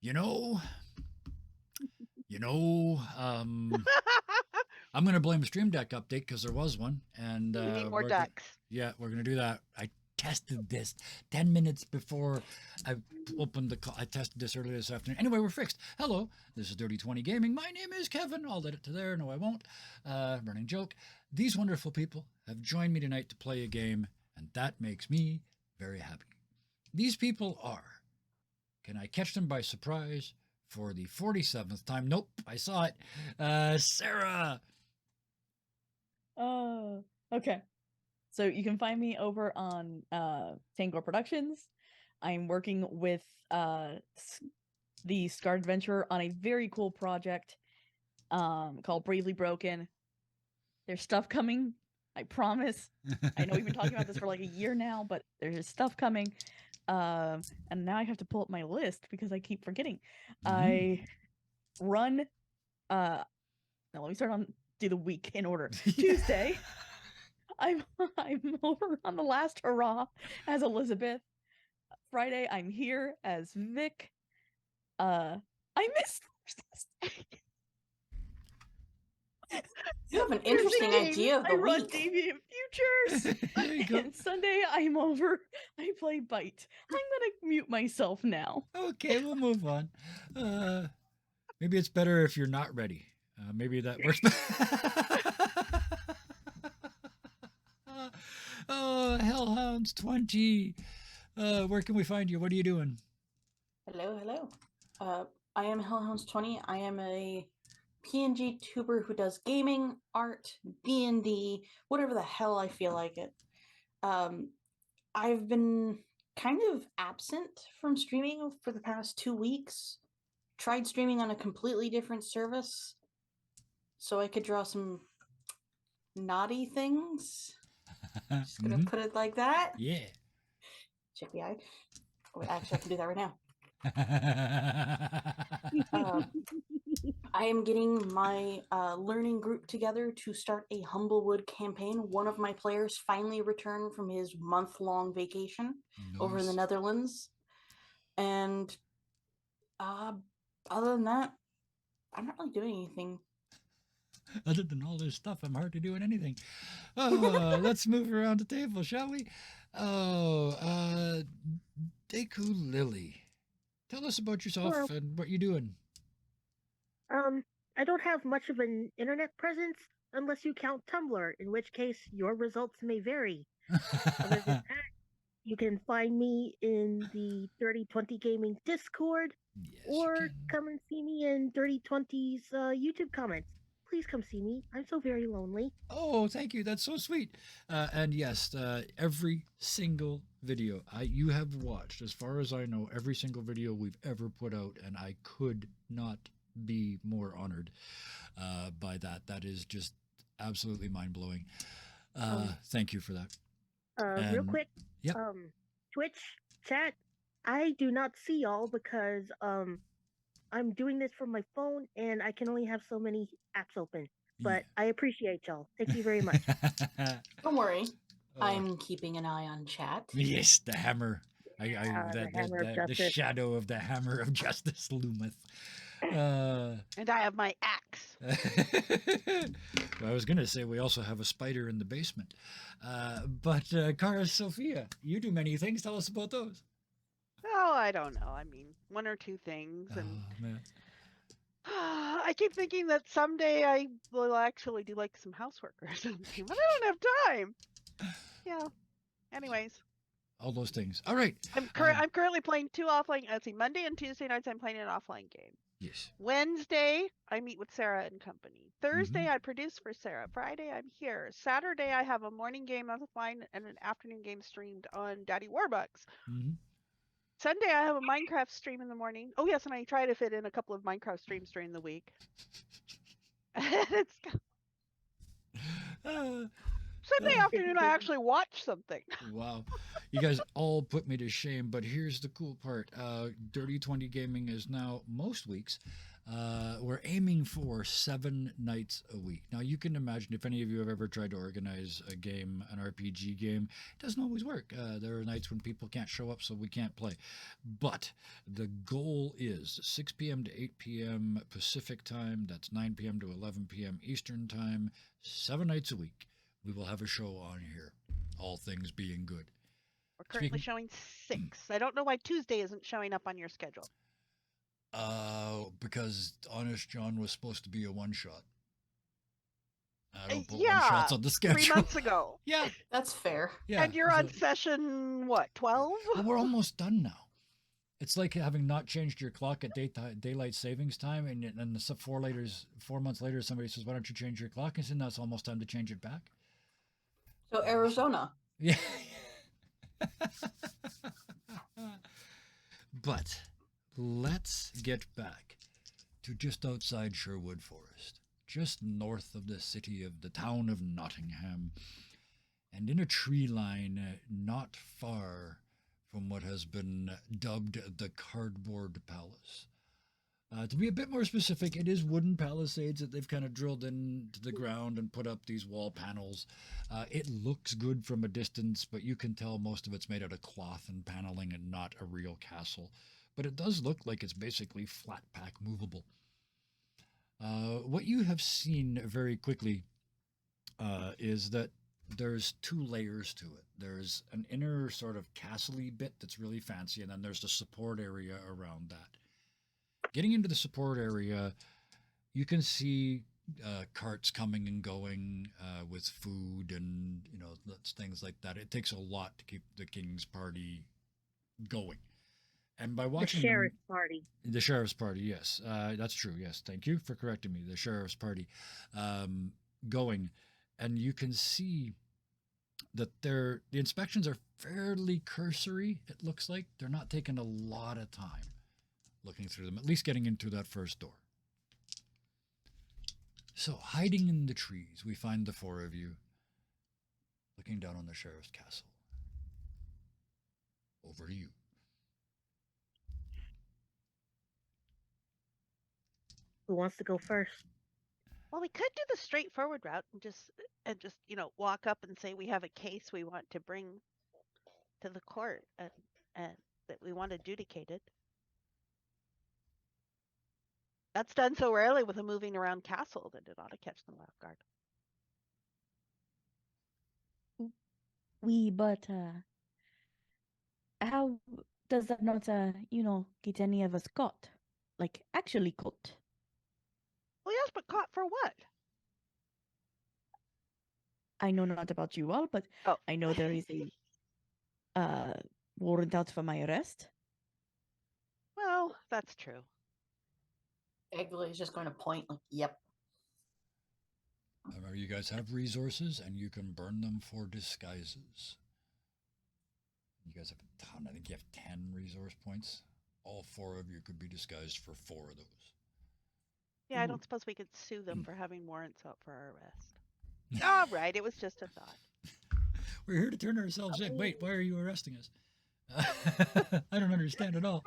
You know, you know, I'm gonna blame a Stream Deck update because there was one, and We need more ducks. we're gonna do that. I tested this 10 minutes before I opened the call. I tested this earlier this afternoon. Anyway, we're fixed. Hello, this is Dirty 20 Gaming. My name is Kevin. I'll let it to there. No, I won't. Running joke. These wonderful people have joined me tonight to play a game, and that makes me very happy. These people are. Can I catch them by surprise for the 47th time? Nope, I saw it. Sarah. Okay. So you can find me over on Tango Productions. I'm working with the Scarred Adventurer on a very cool project called Bravely Broken. There's stuff coming, I promise. I know we've been talking about this for like a year now, but there's stuff coming. And now I have to pull up my list because I keep forgetting. I run now let me start on do the week in order. Tuesday, I'm over on the last hurrah as Elizabeth. Friday, I'm here as Vic. I missed Thursday. You have an interesting idea of the I run week. Deviant Futures. There you go. And Sunday, I'm over. I play Bite. I'm gonna mute myself now. Okay, we'll move on. Maybe it's better if you're not ready. Maybe that works. Oh, Hellhounds 20. Where can we find you? What are you doing? Hello. I am Hellhounds 20. I am a PNG tuber who does gaming, art, D&D, whatever the hell I feel like it. I've been kind of absent from streaming for the past 2 weeks. Tried streaming on a completely different service so I could draw some naughty things. Just gonna put it like that. Yeah. Check the eye. Oh, actually, I can do that right now. I am getting my learning group together to start a Humblewood campaign. One of my players finally returned from his month-long vacation over in the Netherlands. And other than that, I'm not really doing anything. Other than all this stuff, I'm hardly doing anything. Oh, let's move around the table, shall we? Oh, Deku Lily. Tell us about yourself and what you're doing. I don't have much of an internet presence unless you count Tumblr, in which case your results may vary. Other than that, you can find me in the 3020 Gaming Discord, or come and see me in 3020's YouTube comments. Please come see me. I'm so very lonely. Oh, thank you. That's so sweet. And yes, every single video you have watched, as far as I know, every single video we've ever put out, and I could not be more honored by that. That is just absolutely mind-blowing. Thank you for that. Real quick, yep. Twitch chat, I do not see y'all because I'm doing this from my phone and I can only have so many apps open. But I appreciate y'all. Thank you very much. Don't worry. I'm keeping an eye on chat. Yes, the hammer. The shadow of the hammer of justice loometh. And I have my axe. Well, I was going to say we also have a spider in the basement. But Cara Sophia, you do many things. Tell us about those. Oh, I don't know. I mean, one or two things. And man. I keep thinking that someday I will actually do like some housework or something, but I don't have time. Yeah. Anyways. All those things. All right. I'm currently playing 2 offline. Let's see, Monday and Tuesday nights I'm playing an offline game. Yes. Wednesday I meet with Sarah and company. Thursday I produce for Sarah. Friday I'm here. Saturday I have a morning game offline and an afternoon game streamed on Daddy Warbucks. Sunday I have a Minecraft stream in the morning. Oh yes, and I try to fit in a couple of Minecraft streams during the week. Sunday afternoon I actually watch something. Wow. You guys all put me to shame, but here's the cool part. Dirty 20 Gaming is now, most weeks, We're aiming for 7 nights a week. Now, you can imagine if any of you have ever tried to organize a game, an RPG game, it doesn't always work. There are nights when people can't show up, so we can't play. But the goal is 6 p.m. to 8 p.m. Pacific time. That's 9 p.m. to 11 p.m. Eastern time. 7 nights a week. We will have a show on here, all things being good. We're currently showing 6. I don't know why Tuesday isn't showing up on your schedule. Because Honest John was supposed to be a one-shot. I don't put Yeah, one-shots on the schedule. 3 months ago. Yeah. That's fair. Yeah. And you're on session, what, 12? Well, we're almost done now. It's like having not changed your clock at daylight savings time, and then 4 months later, somebody says, "Why don't you change your clock?" And said, "No, it's almost time to change it back." So Arizona. Yeah. But let's get back to just outside Sherwood Forest, just north of the town of Nottingham, and in a tree line not far from what has been dubbed the Cardboard Palace. To be a bit more specific, it is wooden palisades that they've kind of drilled into the ground and put up these wall panels. It looks good from a distance, but you can tell most of it's made out of cloth and paneling and not a real castle. But it does look like it's basically flat pack movable. What you have seen very quickly is that there's 2 layers to it. There's an inner sort of castle-y bit that's really fancy, and then there's the support area around that. Getting into the support area, you can see carts coming and going with food and things like that. It takes a lot to keep the king's party going. And by watching the sheriff's party. The sheriff's party, yes. That's true, yes. Thank you for correcting me. The sheriff's party going. And you can see that the inspections are fairly cursory, it looks like. They're not taking a lot of time looking through them, at least getting into that first door. So, hiding in the trees, we find the 4 of you looking down on the sheriff's castle. Over to you. Who wants to go first? Well, we could do the straightforward route and just walk up and say we have a case we want to bring to the court and that we want adjudicated. That's done so rarely with a moving around castle that it ought to catch them off guard. But how does that not, get any of us caught? Like, actually caught? Well, yes, but caught for what? I know not about you all, but I know there is a warrant out for my arrest. Well, that's true. Egley is just going to point like, yep. Remember, you guys have resources, and you can burn them for disguises. You guys have a ton. I think you have 10 resource points. All 4 of you could be disguised for 4 of those. Yeah, I don't suppose we could sue them for having warrants out for our arrest. All right, it was just a thought. We're here to turn ourselves in. Wait, why are you arresting us? I don't understand at all.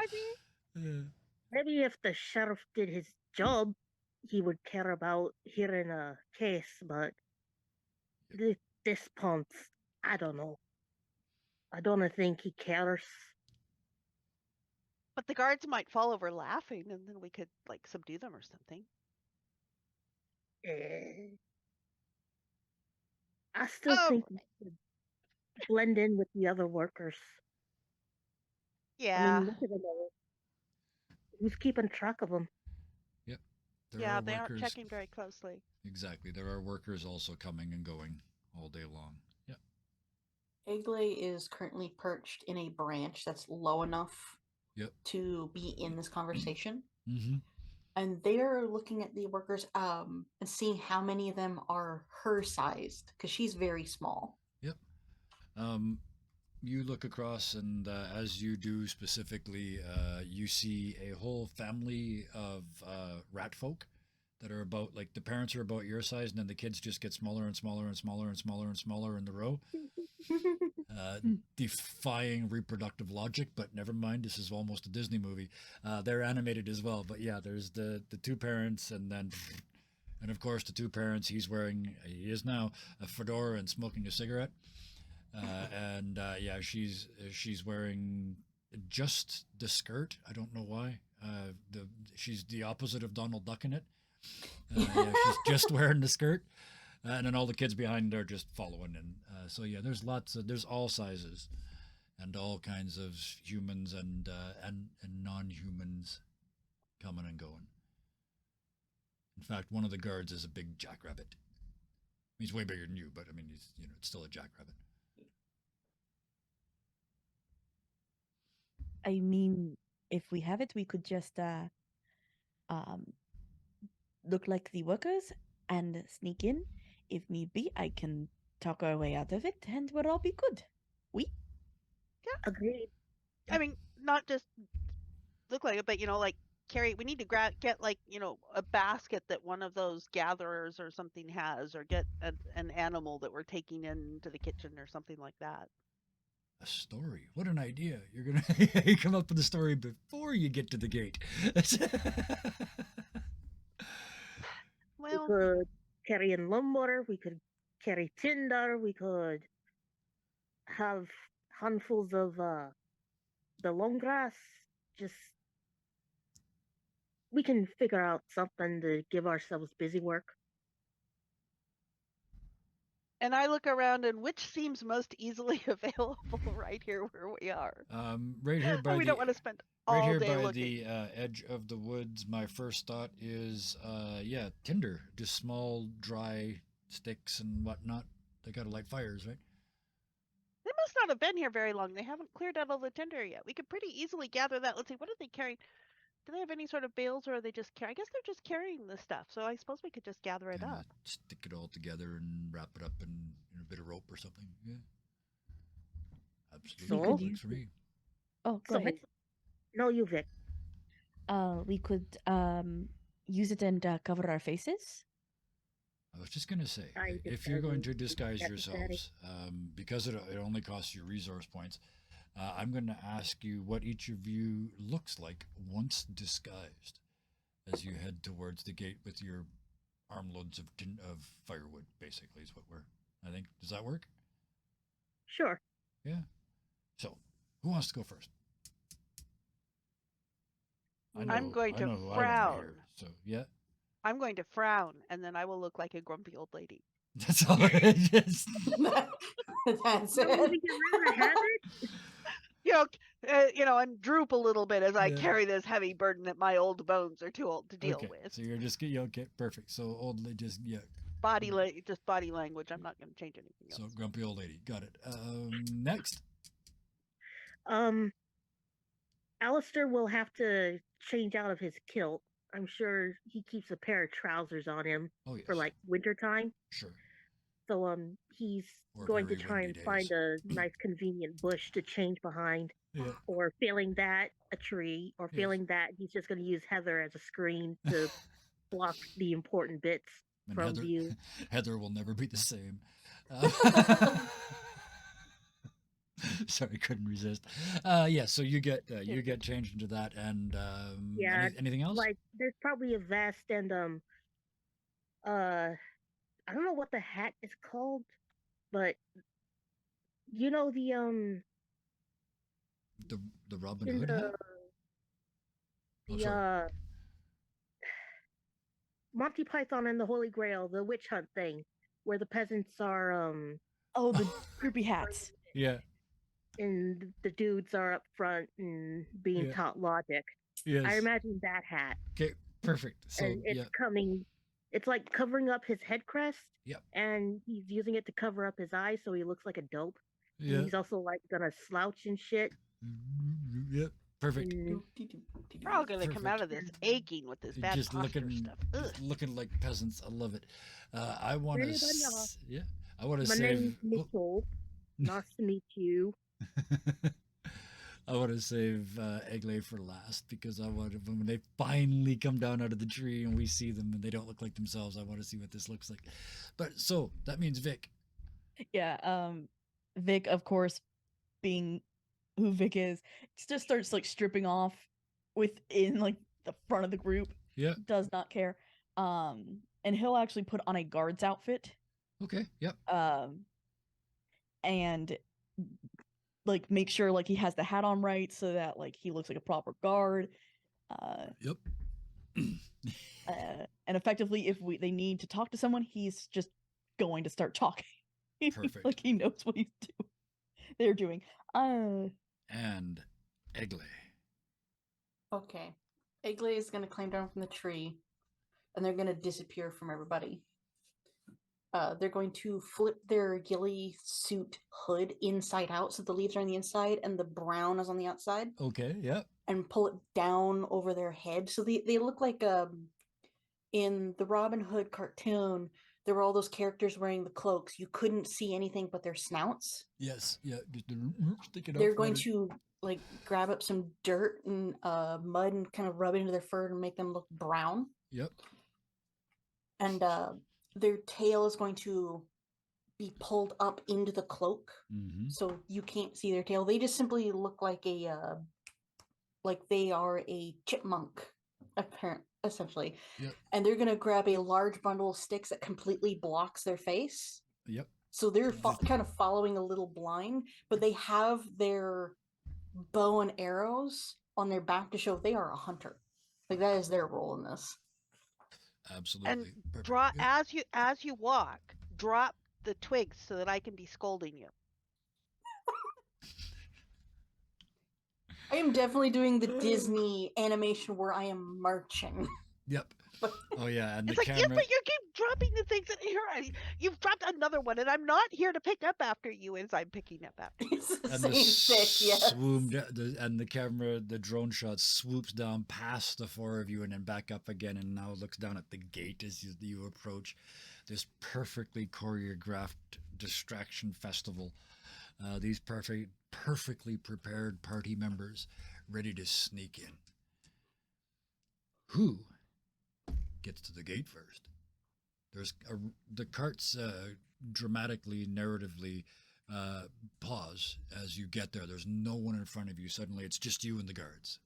Maybe if the sheriff did his job, he would care about hearing a case, but this Ponce, I don't know. I don't think he cares. But the guards might fall over laughing, and then we could, subdue them or something. I still think we should blend in with the other workers. Yeah. I mean, look at them all. Who's keeping track of them? Yep. They aren't checking very closely. Exactly. There are workers also coming and going all day long. Yep. Egley is currently perched in a branch that's low enough to be in this conversation. Mm-hmm. And they're looking at the workers and seeing how many of them are her sized, because she's very small. Yep. You look across, and as you do specifically, you see a whole family of rat folk that are about, the parents are about your size, and then the kids just get smaller and smaller and smaller and smaller and smaller in the row. defying reproductive logic, but never mind. This is almost a Disney movie. They're animated as well, but yeah, there's the two parents, and then, and of course the two parents. He is now a fedora and smoking a cigarette, and yeah, she's wearing just the skirt. I don't know why. She's the opposite of Donald Duck in it. Yeah, she's just wearing the skirt, and then all the kids behind are just following. And so yeah, there's all sizes, and all kinds of humans and non-humans coming and going. In fact, one of the guards is a big jackrabbit. He's way bigger than you, but I mean, he's it's still a jackrabbit. I mean, if we have it, we could just um look like the workers and sneak in. If need be, I can talk our way out of it, and we'll all be good. We? Agreed. I mean, not just look like it, but like carry. We need to get like a basket that one of those gatherers or something has, or get an animal that we're taking into the kitchen or something like that. A story. What an idea. You're going to come up with a story before you get to the gate. Well, We could carry in lumber. We could carry tinder. We could have handfuls of the long grass. Just we can figure out something to give ourselves busy work. and I look around, and which seems most easily available right here where we are. Right here by we the don't want to spend right all here day by looking. the edge of the woods. My first thought is yeah, tinder, just small dry sticks and whatnot. They gotta light fires, right? They must not have been here very long. They haven't cleared out all the tinder yet. We could pretty easily gather that. Let's see, what are they carrying? Do they have any sort of bales, or are they just carrying? I guess they're just carrying the stuff. So I suppose we could just gather it Kinda up. stick it all together and wrap it up in a bit of rope or something. Yeah, absolutely. So? That works for me. Oh, go So ahead. no, you Vic. We could use it and cover our faces. I was just gonna say, I if you're going to decided disguise necessary. yourselves, because it only costs you resource points, I'm going to ask you what each of you looks like once disguised, as you head towards the gate with your armloads of firewood. Basically, is what I think. Does that work? Sure. Yeah. So, who wants to go first? I'm going I to know who I wanna frown. hear, so yeah, I'm going to frown, and then I will look like a grumpy old lady. that's all it is. That's So it. we can rather have it. And droop a little bit as I Yeah. carry this heavy burden that my old bones are too old to deal Okay, with. so you're just okay, perfect. So old lady, just yeah. Just body language. I'm not going to change anything else. So grumpy old lady, got it. Next. Alistair will have to change out of his kilt. I'm sure he keeps a pair of trousers on him Oh yes. for like winter time. Sure. So he's Or going to very try windy and find days. a nice convenient bush to change behind, Yeah. or failing that, a tree, or Yes. failing that, he's just going to use heather as a screen to block the important bits And from Heather, view. Heather will never be the same. Sorry, couldn't resist. Yeah, so you get changed into that, and Yeah, anything else? Like there's probably a vest and I don't know what the hat is called, but you know the Robin in Hood the hat. Oh, the sorry. Monty Python and the Holy Grail, the witch hunt thing, where the peasants are Oh, the droopy hats. Yeah. and the dudes are up front and being Yeah. taught logic. Yes. I imagine that hat. Okay. Perfect. So And it's yeah. coming. It's like covering up his head crest. Yep. And he's using it to cover up his eyes, so he looks like a dope. Yeah. And he's also like gonna slouch and shit. Yep. Perfect. And We're all going to come out of this aching with this bad Just posture looking, stuff. just looking like peasants. I love it. I want Anybody to. else? Yeah. I want to my save. name's Mitchell. Nice to meet you. I want to save Eglay for last because I want when they finally come down out of the tree and we see them and they don't look like themselves. I want to see what this looks like. But so that means Vic. Yeah. Vic, of course, being who Vic is, just starts like stripping off within like the front of the group. Yeah. Does not care. And he'll actually put on a guard's outfit. Okay. Yep. And like make sure like he has the hat on right so that like he looks like a proper guard. Yep. And effectively, if they need to talk to someone, he's just going to start talking. Perfect. Like he knows what they're doing. And Egle. Okay. Egle is going to climb down from the tree, and they're going to disappear from everybody. They're going to flip their ghillie suit hood inside out, so the leaves are on the inside and the brown is on the outside. Okay, yep. And pull it down over their head, so they look like in the Robin Hood cartoon. There were all those characters wearing the cloaks. You couldn't see anything but their snouts. Yes, yeah. Just stick it They're up going right to like grab up some dirt and mud and kind of rub it into their fur and make them look brown. Yep. And their tail is going to be pulled up into the cloak, so you can't see their tail. They just simply look like like they are a chipmunk, essentially. Yep. And they're going to grab a large bundle of sticks that completely blocks their face. Yep. So they're kind of following a little blind, but they have their bow and arrows on their back to show they are a hunter. Like that is their role in this. Absolutely. And Perfect. draw Yep. as you walk, drop the twigs so that I can be scolding you. I am definitely doing the Disney animation where I am marching. Yep. Oh yeah, and It's the like, camera. yes, but you keep dropping the things in here. You've dropped another one, and I'm not here to pick up after you as I'm picking up after you. It's the And same the stick, yes. and the camera, the drone shot swoops down past the four of you and then back up again, and now looks down at the gate as you approach this perfectly choreographed distraction festival. These perfectly prepared party members ready to sneak in. Who gets to the gate first? The carts dramatically, narratively pause as you get there. There's no one in front of you. Suddenly, it's just you and the guards.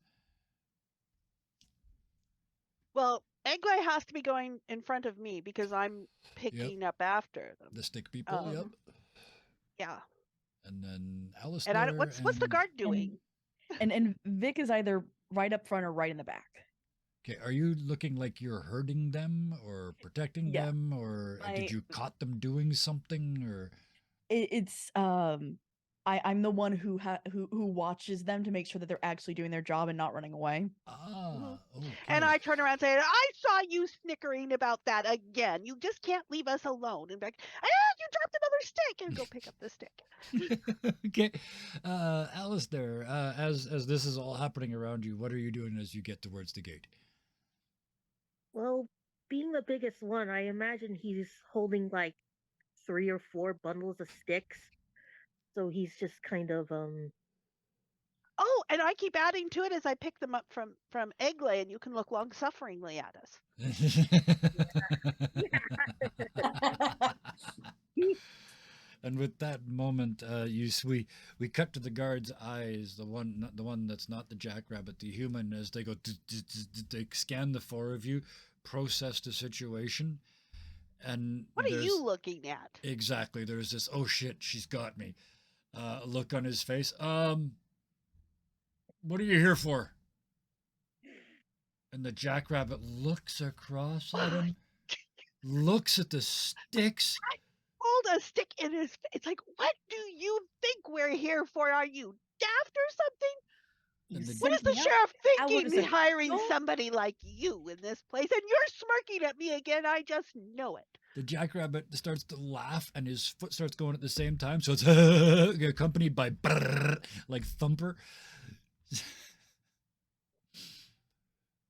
Well, Egle has to be going in front of me because I'm picking up after them. The stick people, yep. Yeah. And then Alice. And what's the guard doing? And Vic is either right up front or right in the back. Okay, are you looking like you're hurting them or protecting them, or did you caught them doing something, or? It's I'm the one who watches them to make sure that they're actually doing their job and not running away. Ah, okay. And I turn around saying, I saw you snickering about that again. You just can't leave us alone. And like, you dropped another stick, and go pick up the stick. Okay, Alice, there. As this is all happening around you, what are you doing as you get towards the gate? Well, being the biggest one, I imagine he's holding like 3 or 4 bundles of sticks. So he's just kind of Oh, and I keep adding to it as I pick them up from Egle, and you can look long-sufferingly at us. And with that moment, we cut to the guard's eyes, the one that's not the jackrabbit, the human, as they go, they scan the four of you, process the situation, and what are you looking at? Exactly, there's this, oh shit, she's got me, look on his face. What are you here for? And the jackrabbit looks across at him, looks at the sticks. Hold a stick in his face. It's like, what do you think we're here for? Are you daft or something? What is the sheriff thinking hiring somebody like you in this place? And you're smirking at me again. I just know it. The jackrabbit starts to laugh and his foot starts going at the same time. So it's accompanied by brrr, like thumper.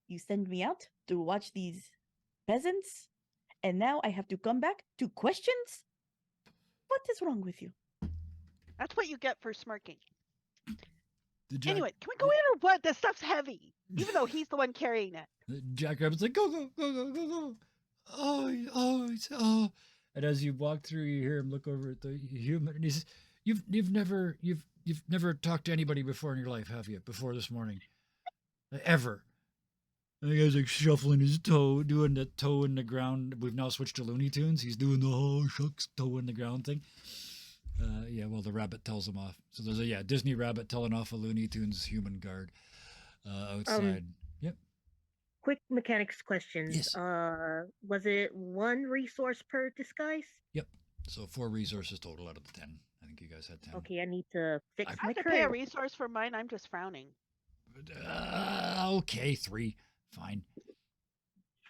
You send me out to watch these peasants, and now I have to come back to questions? What is wrong with you? That's what you get for smirking. Anyway, can we go in or what? This stuff's heavy, even though he's the one carrying it. The jackrabbit's like, go, go, go, go, go, go. Oh. And as you walk through, you hear him look over at the human, and You've never talked to anybody before in your life, have you? Before this morning, ever? The guy's like shuffling his toe, doing the toe in the ground. We've now switched to Looney Tunes. He's doing the oh shucks toe in the ground thing. Yeah, well, the rabbit tells him off. So there's a Disney rabbit telling off a Looney Tunes human guard outside. Yep. Quick mechanics questions. Yes. Was it 1 resource per disguise? Yep. So 4 resources total out of the 10. I think you guys had 10. Okay, I need to fix I my have to pay a current. resource for mine. I'm just frowning. Okay, 3. Fine.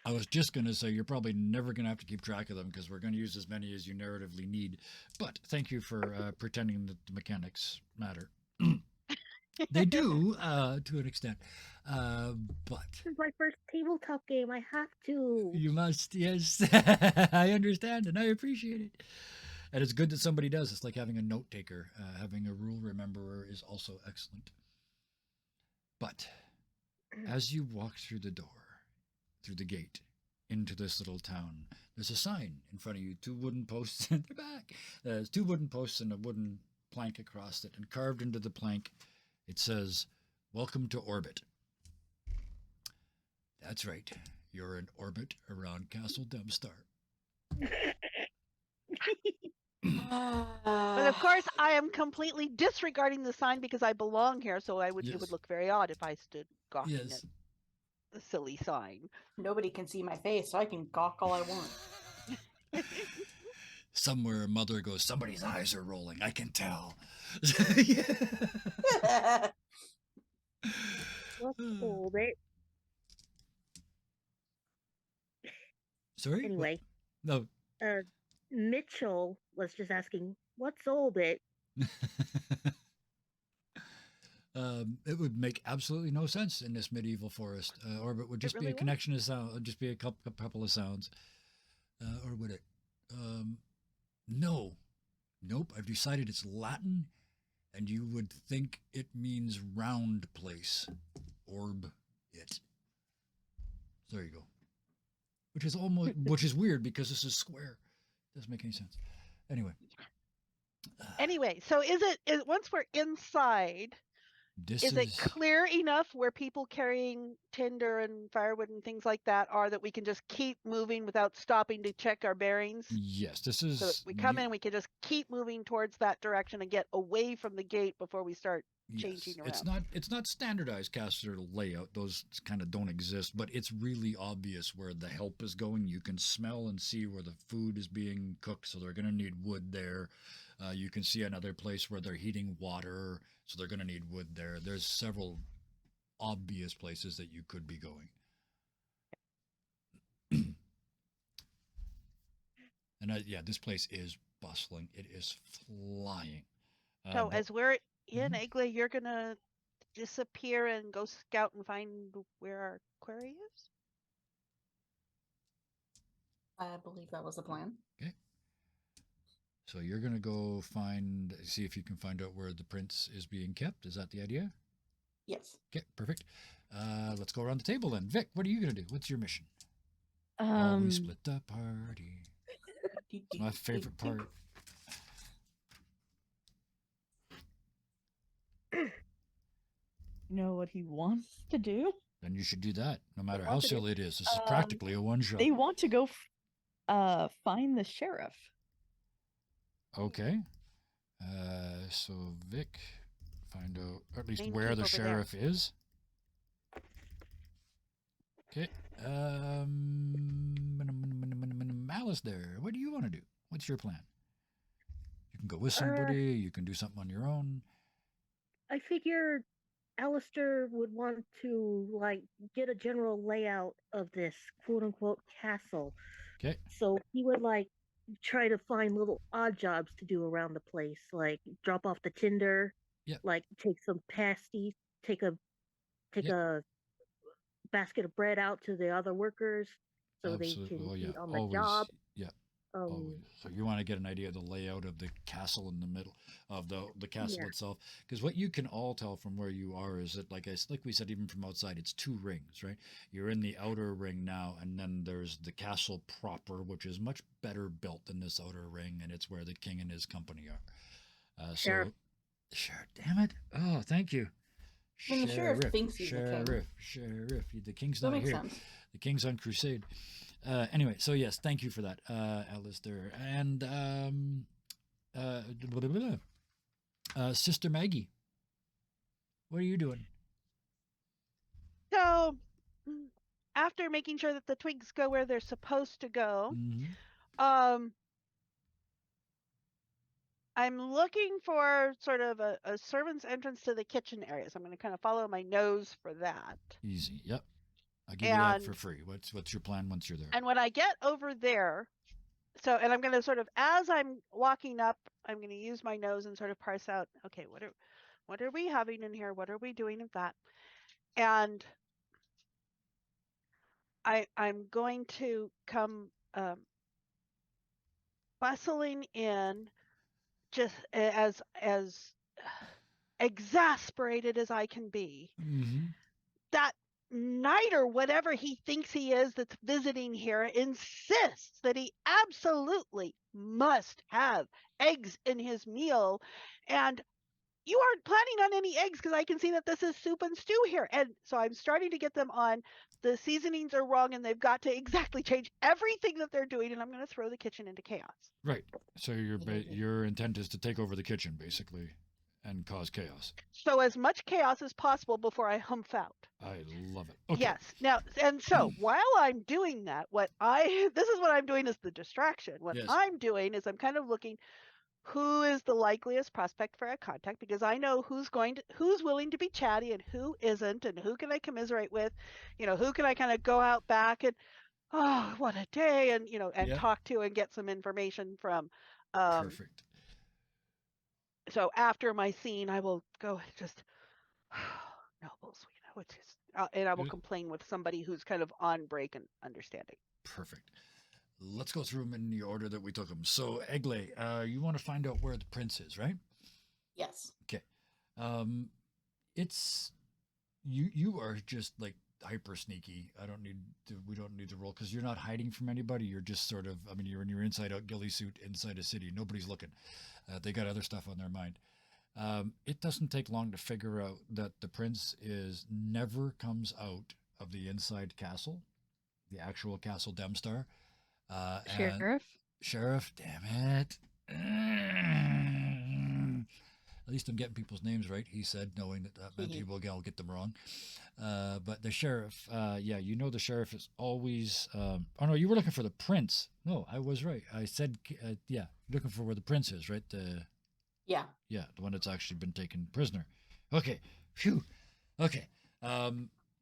I was just going to say you're probably never going to have to keep track of them because we're going to use as many as you narratively need. But thank you for pretending that the mechanics matter. They do to an extent. But This is my first tabletop game. I have to. you must, yes. I understand and I appreciate it. And it's good that somebody does. It's like having a note taker. Having a rule rememberer is also excellent. But as you walk through the door, through the gate, into this little town, there's a sign in front of you, 2 wooden posts in the back. There's 2 wooden posts and a wooden plank across it, and carved into the plank, it says, "Welcome to Orbit." That's right. You're in orbit around Castle Dubstar. But of course, I am completely disregarding the sign because I belong here, so it would look very odd if I stood gawking at the silly sign. Nobody can see my face, so I can gawk all I want. Somewhere Mother goes, somebody's eyes are rolling. I can tell. What's Orbit? Sorry? Anyway. No. Mitchell was just asking, what's Orbit? It would make absolutely no sense in this medieval forest. Orbit would just really be a connection of sound. It'd just be a couple of sounds. Or would it? No. Nope. I've decided it's Latin, and you would think it means round place. Orb it. So there you go. Which is weird because this is square. Doesn't make any sense. Anyway, So is once we're inside, is it clear enough where people carrying tinder and firewood and things like that are that we can just keep moving without stopping to check our bearings? Yes, this is. So that we come in, we can just keep moving towards that direction and get away from the gate before we start changing around. It's not standardized caster layout. Those kind of don't exist, but it's really obvious where the help is going. You can smell and see where the food is being cooked, so they're going to need wood there. You can see another place where they're heating water, so they're going to need wood there. There's several obvious places that you could be going. And this place is bustling. It is flying. So as we're in Egla, you're going to disappear and go scout and find where our quarry is? I believe that was the plan. Okay. So you're going to go see if you can find out where the prince is being kept. Is that the idea? Yes. Okay, perfect. Let's go around the table then. Vic, what are you going to do? What's your mission? We split the party. It's my favorite part. Know what he wants to do? Then you should do that, no matter how silly it is. This is practically a one-shot. They want to go find the sheriff. Okay. So Vic, find out at least where the sheriff is. Okay. Alice there. What do you want to do? What's your plan? You can go with somebody. You can do something on your own. I figure Alistair would want to get a general layout of this quote unquote castle. Okay. So he would try to find little odd jobs to do around the place, like drop off the tinder, take some pasties, take a basket of bread out to the other workers so Absolutely. they can eat on Always. the job. Yeah. So you want to get an idea of the layout of the castle in the middle of the castle itself, because what you can all tell from where you are is that, like we said, even from outside, it's 2 rings, right? You're in the outer ring now, and then there's the castle proper, which is much better built than this outer ring, and it's where the king and his company are. Sheriff. So, sure, damn it. Oh, thank you. I mean, the sheriff thinks he's the king. Sheriff. The king's That not makes here. sense. The king's on crusade. Anyway, so yes, thank you for that, Alistair. And Sister Maggie, what are you doing? So, after making sure that the twigs go where they're supposed to go, um, I'm looking for sort of a servant's entrance to the kitchen area. So I'm going to kind of follow my nose for that. Easy. Yep. I'll give you that for free. What's your plan once you're there? And when I get over there, and I'm going to sort of, as I'm walking up, I'm going to use my nose and sort of parse out, okay, what are we having in here? What are we doing with that? And I'm going to come bustling in, just as exasperated as I can be. That knight or whatever he thinks he is that's visiting here insists that he absolutely must have eggs in his meal, and you aren't planning on any eggs because I can see that this is soup and stew here. And so I'm starting to get them on. The seasonings are wrong and they've got to exactly change everything that they're doing, and I'm going to throw the kitchen into chaos. Right. So your intent is to take over the kitchen, basically, and cause chaos. So as much chaos as possible before I humph out. I love it. Okay. Yes. Now, and so while I'm doing that, this is what I'm doing as the distraction. What I'm doing is I'm kind of looking, who is the likeliest prospect for a contact, because I know who's willing to be chatty and who isn't, and who can I commiserate with, who can I kind of go out back and, oh, what a day, and and talk to and get some information from. Perfect. So after my scene, I will go just nobles, and I will complain with somebody who's kind of on break and understanding. Perfect. Let's go through them in the order that we took them. So, Egle, you want to find out where the prince is, right? Yes. Okay. It's you are just like hyper sneaky. We don't need to roll because you're not hiding from anybody. You're just sort of, you're in your inside out ghillie suit inside a city. Nobody's looking. They got other stuff on their mind. It doesn't take long to figure out that the prince never comes out of the inside castle, the actual Castle Demstar. Sheriff, damn it. At least I'm getting people's names right, he said, knowing that meant he will get them wrong. But the sheriff, the sheriff is always... oh, no, you were looking for the prince. No, I was right. I said, looking for where the prince is, right? Yeah, the one that's actually been taken prisoner. Okay, phew. Okay,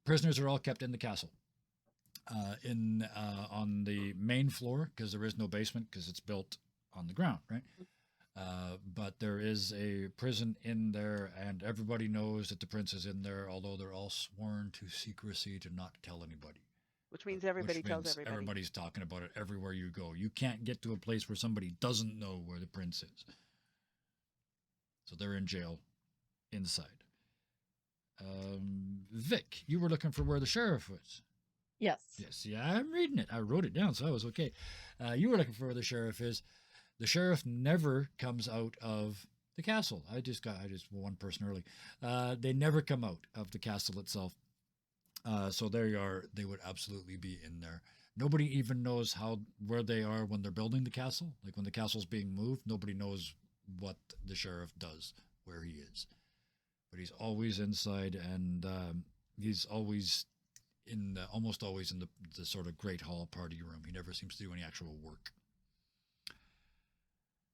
prisoners are all kept in the castle. On the main floor, because there is no basement because it's built on the ground, right? But there is a prison in there, and everybody knows that the prince is in there, although they're all sworn to secrecy to not tell anybody. Which means everybody tells everybody. Everybody's talking about it everywhere you go. You can't get to a place where somebody doesn't know where the prince is. So they're in jail inside. Vic, you were looking for where the sheriff was. Yes. Yes, yeah, I'm reading it. I wrote it down, so I was okay. You were looking for where the sheriff is. The sheriff never comes out of the castle. I just one person early. They never come out of the castle itself. So there you are. They would absolutely be in there. Nobody even knows where they are when they're building the castle. Like when the castle's being moved, nobody knows what the sheriff does, where he is. But he's always inside, and he's always almost always in the sort of great hall party room. He never seems to do any actual work.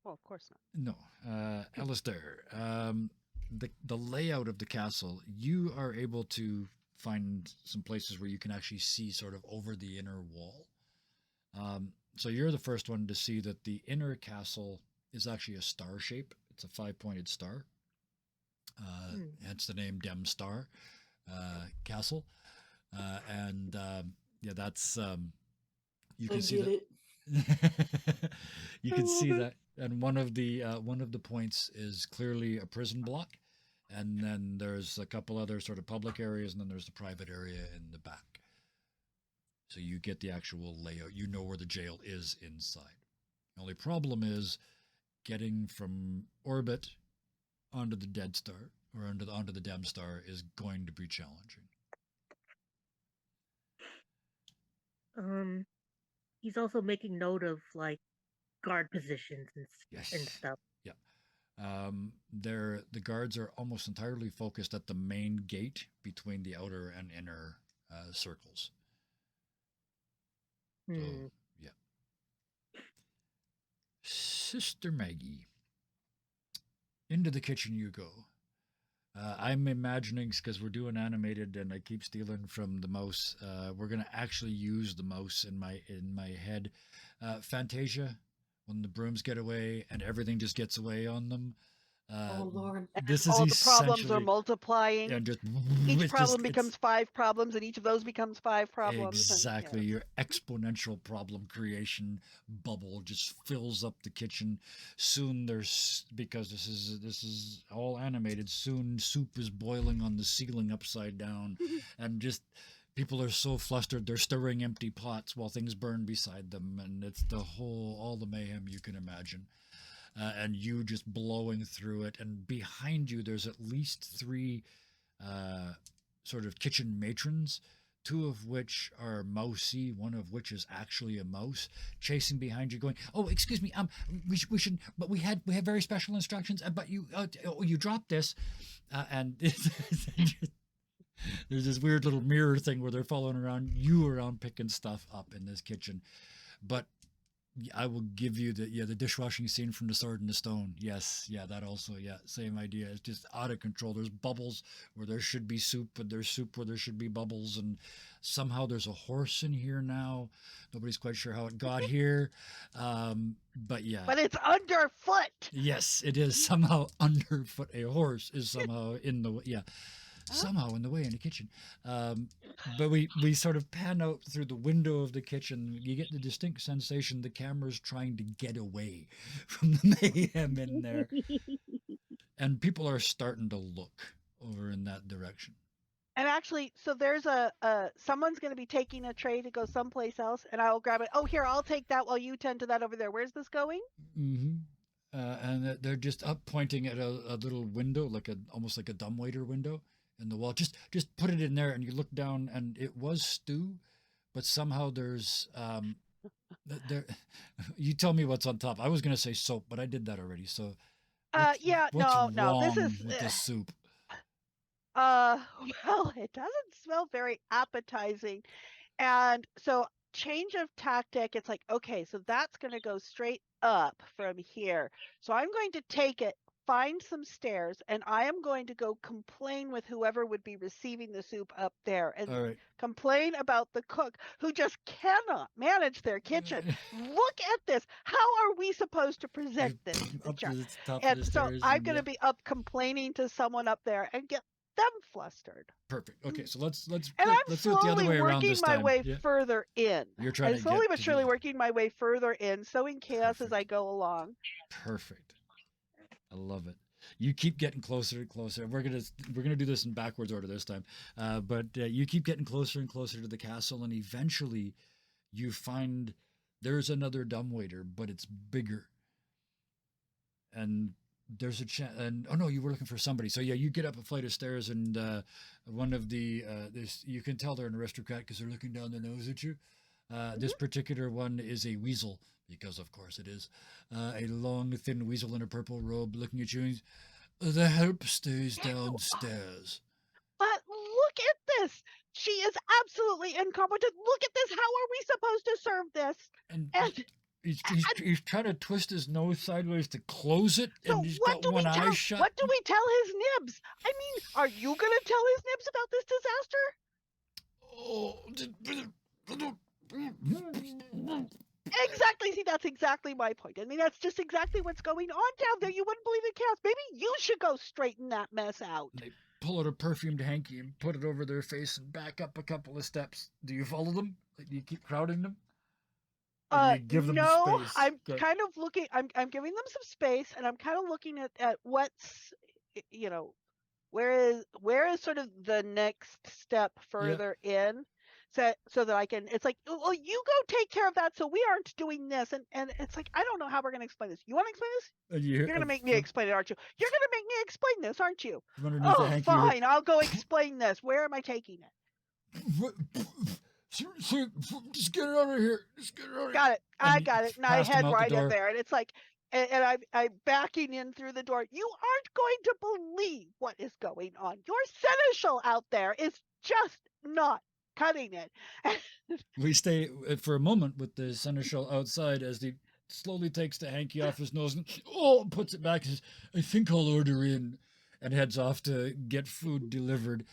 Well, of course not. No. Alistair, the layout of the castle, you are able to find some places where you can actually see sort of over the inner wall. So you're the first one to see that the inner castle is actually a star shape. It's a 5-pointed star. Hence the name Demstar Castle. That's you can see that. You can see that, and one of the points is clearly a prison block, and then there's a couple other sort of public areas, and then there's the private area in the back. So you get the actual layout. You know where the jail is inside. The only problem is getting from Orbit onto the Dead Star or onto the Dem Star is going to be challenging. He's also making note of like guard positions and Yes. stuff. Yeah. The guards are almost entirely focused at the main gate between the outer and inner circles. So, yeah. Sister Maggie, into the kitchen you go. I'm imagining, because we're doing animated and I keep stealing from the mouse, we're going to actually use the mouse in my head. Fantasia, when the brooms get away and everything just gets away on them. Oh Lord. This all is the problems are essentially multiplying. and just Each problem becomes 5 problems, and each of those becomes 5 problems. Exactly. And, Your exponential problem creation bubble just fills up the kitchen. Soon there's, because this is all animated, soon soup is boiling on the ceiling upside down and just people are so flustered they're stirring empty pots while things burn beside them, and it's all the mayhem you can imagine. And you just blowing through it, and behind you there's at least 3 sort of kitchen matrons, 2 of which are mousy, one of which is actually a mouse, chasing behind you, going, "Oh, excuse me, we should, but we have very special instructions, but you dropped this," and there's this weird little mirror thing where they're following around picking stuff up in this kitchen, but I will give you the dishwashing scene from The Sword and the Stone. Yes, yeah, that also, yeah, same idea. It's just out of control. There's bubbles where there should be soup, and there's soup where there should be bubbles, and somehow there's a horse in here now. Nobody's quite sure how it got here, but yeah. But it's underfoot. Yes, it is somehow underfoot. A horse is somehow in the somehow in the way in the kitchen. But we sort of pan out through the window of the kitchen. You get the distinct sensation the camera's trying to get away from the mayhem in there. And people are starting to look over in that direction. And actually, so there's someone's going to be taking a tray to go someplace else, and I'll grab it. Oh, here, I'll take that while you tend to that over there. Where's this going? Mm-hmm. And they're just up pointing at a little window, almost like a dumbwaiter window in the wall. Just put it in there, and you look down, and it was stew, but somehow there's there. You tell me what's on top. I was gonna say soap, but I did that already. So what's no. This wrong is with the soup. well, it doesn't smell very appetizing, and so change of tactic. It's like, okay, so that's going to go straight up from here. So I'm going to take it, find some stairs, and I am going to go complain with whoever would be receiving the soup up there, and complain about the cook who just cannot manage their kitchen. Look at this. How are we supposed to present this? Up to the top and of the so stairs, I'm going to be up complaining to someone up there and get them flustered. Perfect. Okay, so let's and I'm let's do it the other slowly way around working this my time. way Yeah. further in. You're trying I'm to slowly get but to surely the- working my way further in, sowing chaos as Perfect. I go along. Perfect. I love it. You keep getting closer and closer. We're gonna do this in backwards order this time, but you keep getting closer and closer to the castle, and eventually, you find there's another dumbwaiter, but it's bigger. And there's a chance. And oh no, you were looking for somebody. So yeah, you get up a flight of stairs, and one of the you can tell they're an aristocrat because they're looking down their nose at you. This particular one is a weasel, because of course it is. A long, thin weasel in a purple robe looking at you. And the help stays downstairs. But look at this. She is absolutely incompetent. Look at this. How are we supposed to serve this? And he's trying to twist his nose sideways to close it, so and he's got one eye shut. What do we tell his nibs? I mean, are you going to tell his nibs about this disaster? Exactly. See, that's exactly my point. I mean, that's just exactly what's going on down there. You wouldn't believe it, chaos. Maybe you should go straighten that mess out. They pull out a perfumed hanky and put it over their face and back up a couple of steps. Do you follow them? Do you keep crowding them? Or do you give them no, space? I'm kind of looking. I'm giving them some space, and I'm kind of looking at what's, where is sort of the next step further in. so that I can. It's like, well, you go take care of that, so we aren't doing this, and it's like I don't know how we're gonna explain this. You want to explain this? You're gonna make me explain it, aren't you? You're gonna make me explain this, aren't you? From underneath the Oh, hanky, fine. I'll go explain this. Where am I taking it? Just get it out of here. Just get it out of here. Got it. I And got it. And I passed him head out the right in door. there, and it's like, and I'm backing in through the door. You aren't going to believe what is going on. Your seneschal out there is just not cutting it. We stay for a moment with the seneschal outside as he slowly takes the hanky off his nose and puts it back and says, I think I'll order in, and heads off to get food delivered.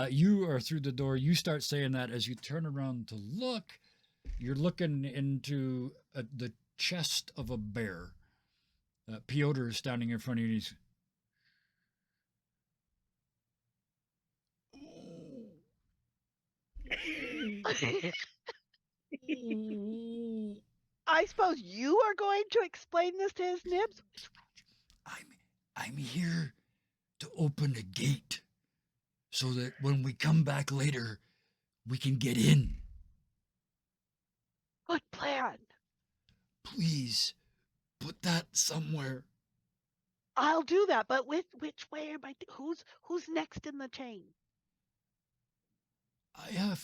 You are through the door. You start saying that as you turn around to look. You're looking into the chest of a bear. Piotr is standing in front of you. And he's, I suppose you are going to explain this to his nibs? I'm here to open a gate so that when we come back later, we can get in. Good plan. Please put that somewhere. I'll do that, but which way am I? Who's next in the chain? I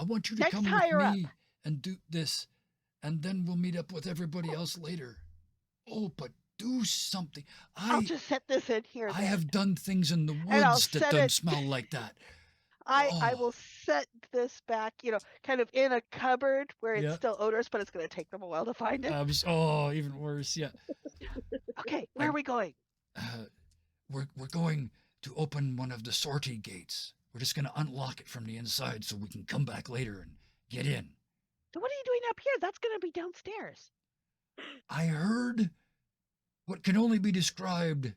want you to Next come higher with up. me and do this, and then we'll meet up with everybody else later. Oh, but do something. I'll just set this in here. I then. have done things in the And I'll woods that set don't it- smell like that. I will set this back, kind of in a cupboard where it's Yeah. still odorous, but it's going to take them a while to find it. Even worse. Yeah. Okay, where are we going? We're going to open one of the sortie gates. We're just going to unlock it from the inside so we can come back later and get in. So what are you doing up here? That's going to be downstairs. I heard what can only be described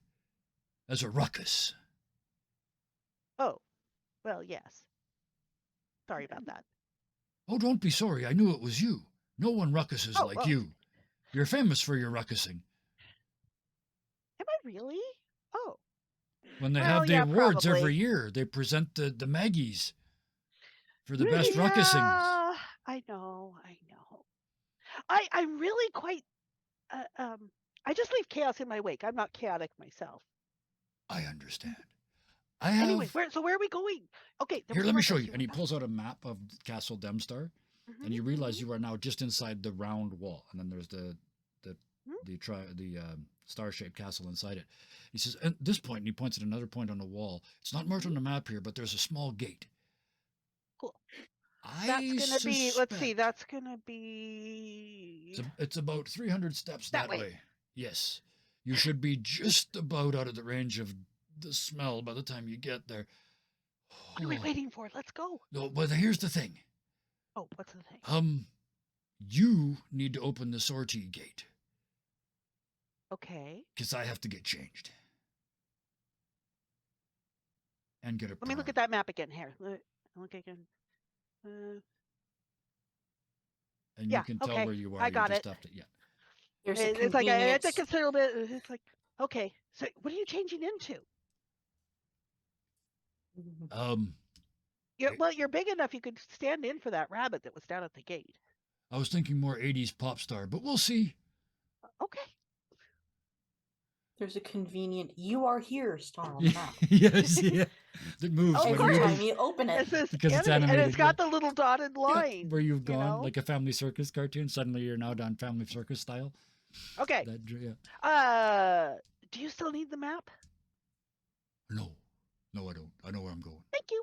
as a ruckus. Oh, well, yes. Sorry about that. Oh, don't be sorry. I knew it was you. No one ruckuses Oh, like well. you. You're famous for your ruckusing. Am I really? Oh. When they Well, have the yeah, awards probably. every year, they present the Maggies for the best ruckusings. Yeah, I know. I'm really quite. I just leave chaos in my wake. I'm not chaotic myself. I understand. I have. Anyway, where are we going? Okay, there Here, was let me ruckus. show you. You And he went pulls out a map of Castle Demstar, back. and you realize Mhm. you are now just inside the round wall, and then there's the star-shaped castle inside it. He says, at this point, and he points at another point on the wall. It's not marked on the map here, but there's a small gate. Cool. I That's gonna be. Let's see. suspect That's gonna be. It's about 300 steps That that way. way. Yes. You should be just about out of the range of the smell by the time you get there. What are we waiting for? Let's go. No, but here's the thing. Oh, what's the thing? You need to open the sortie gate Okay. because I have to get changed and get a. Let me look at that map again. Here. Look again. And Yeah, you can tell okay, where you are. I You got just it. have to, yeah. There's a It's like it's a convenience. considerable bit. It's like okay. So what are you changing into? You're big enough. You could stand in for that rabbit that was down at the gate. I was thinking more 80s pop star, but we'll see. Okay. There's a convenient "you are here" star on the map. Yes, yeah. That moves Of when Every you course. time you open it. This is Because it's and animated, it's got the little dotted Yeah, line. where you've gone, know? like a Family Circus cartoon. Suddenly you're now done Family Circus style. Okay. Yeah. Do you still need the map? No, I don't. I know where I'm going. Thank you.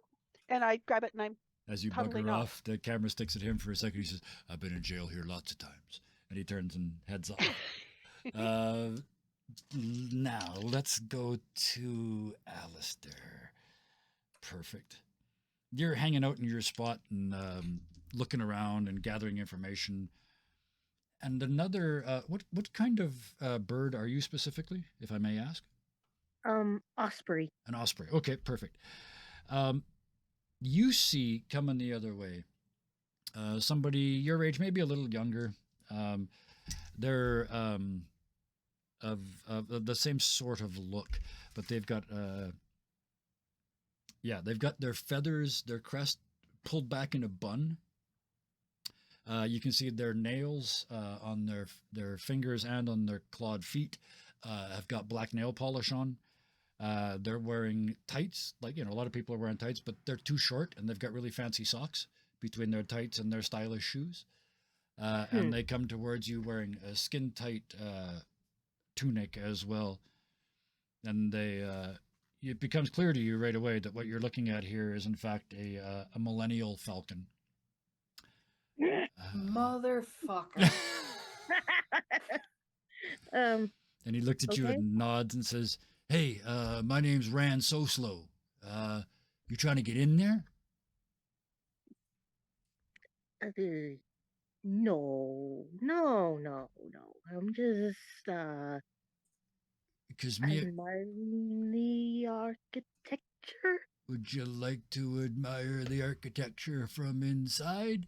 And I grab it and I'm As you Toddling bugger off. off, the camera sticks at him for a second. He says, I've been in jail here lots of times. And he turns and heads off. Now, let's go to Alistair. Perfect. You're hanging out in your spot and looking around and gathering information. And another, what kind of bird are you specifically, if I may ask? Osprey. An osprey. Okay, perfect. You see coming the other way somebody your age, maybe a little younger. They're of the same sort of look, but they've got they've got their feathers, their crest pulled back in a bun, You can see their nails on their fingers and on their clawed feet have got black nail polish on. They're wearing tights, like a lot of people are wearing tights, but they're too short, and they've got really fancy socks between their tights and their stylish shoes. And they come towards you wearing a skin tight tunic as well, and it becomes clear to you right away that what you're looking at here is in fact a millennial falcon. Motherfucker. Um, And he looks at you Okay. and nods and says, "Hey, my name's Rand So Slow. You trying to get in there?" no, no, no, no. I'm just Because admiring the architecture. would you like to admire the architecture from inside?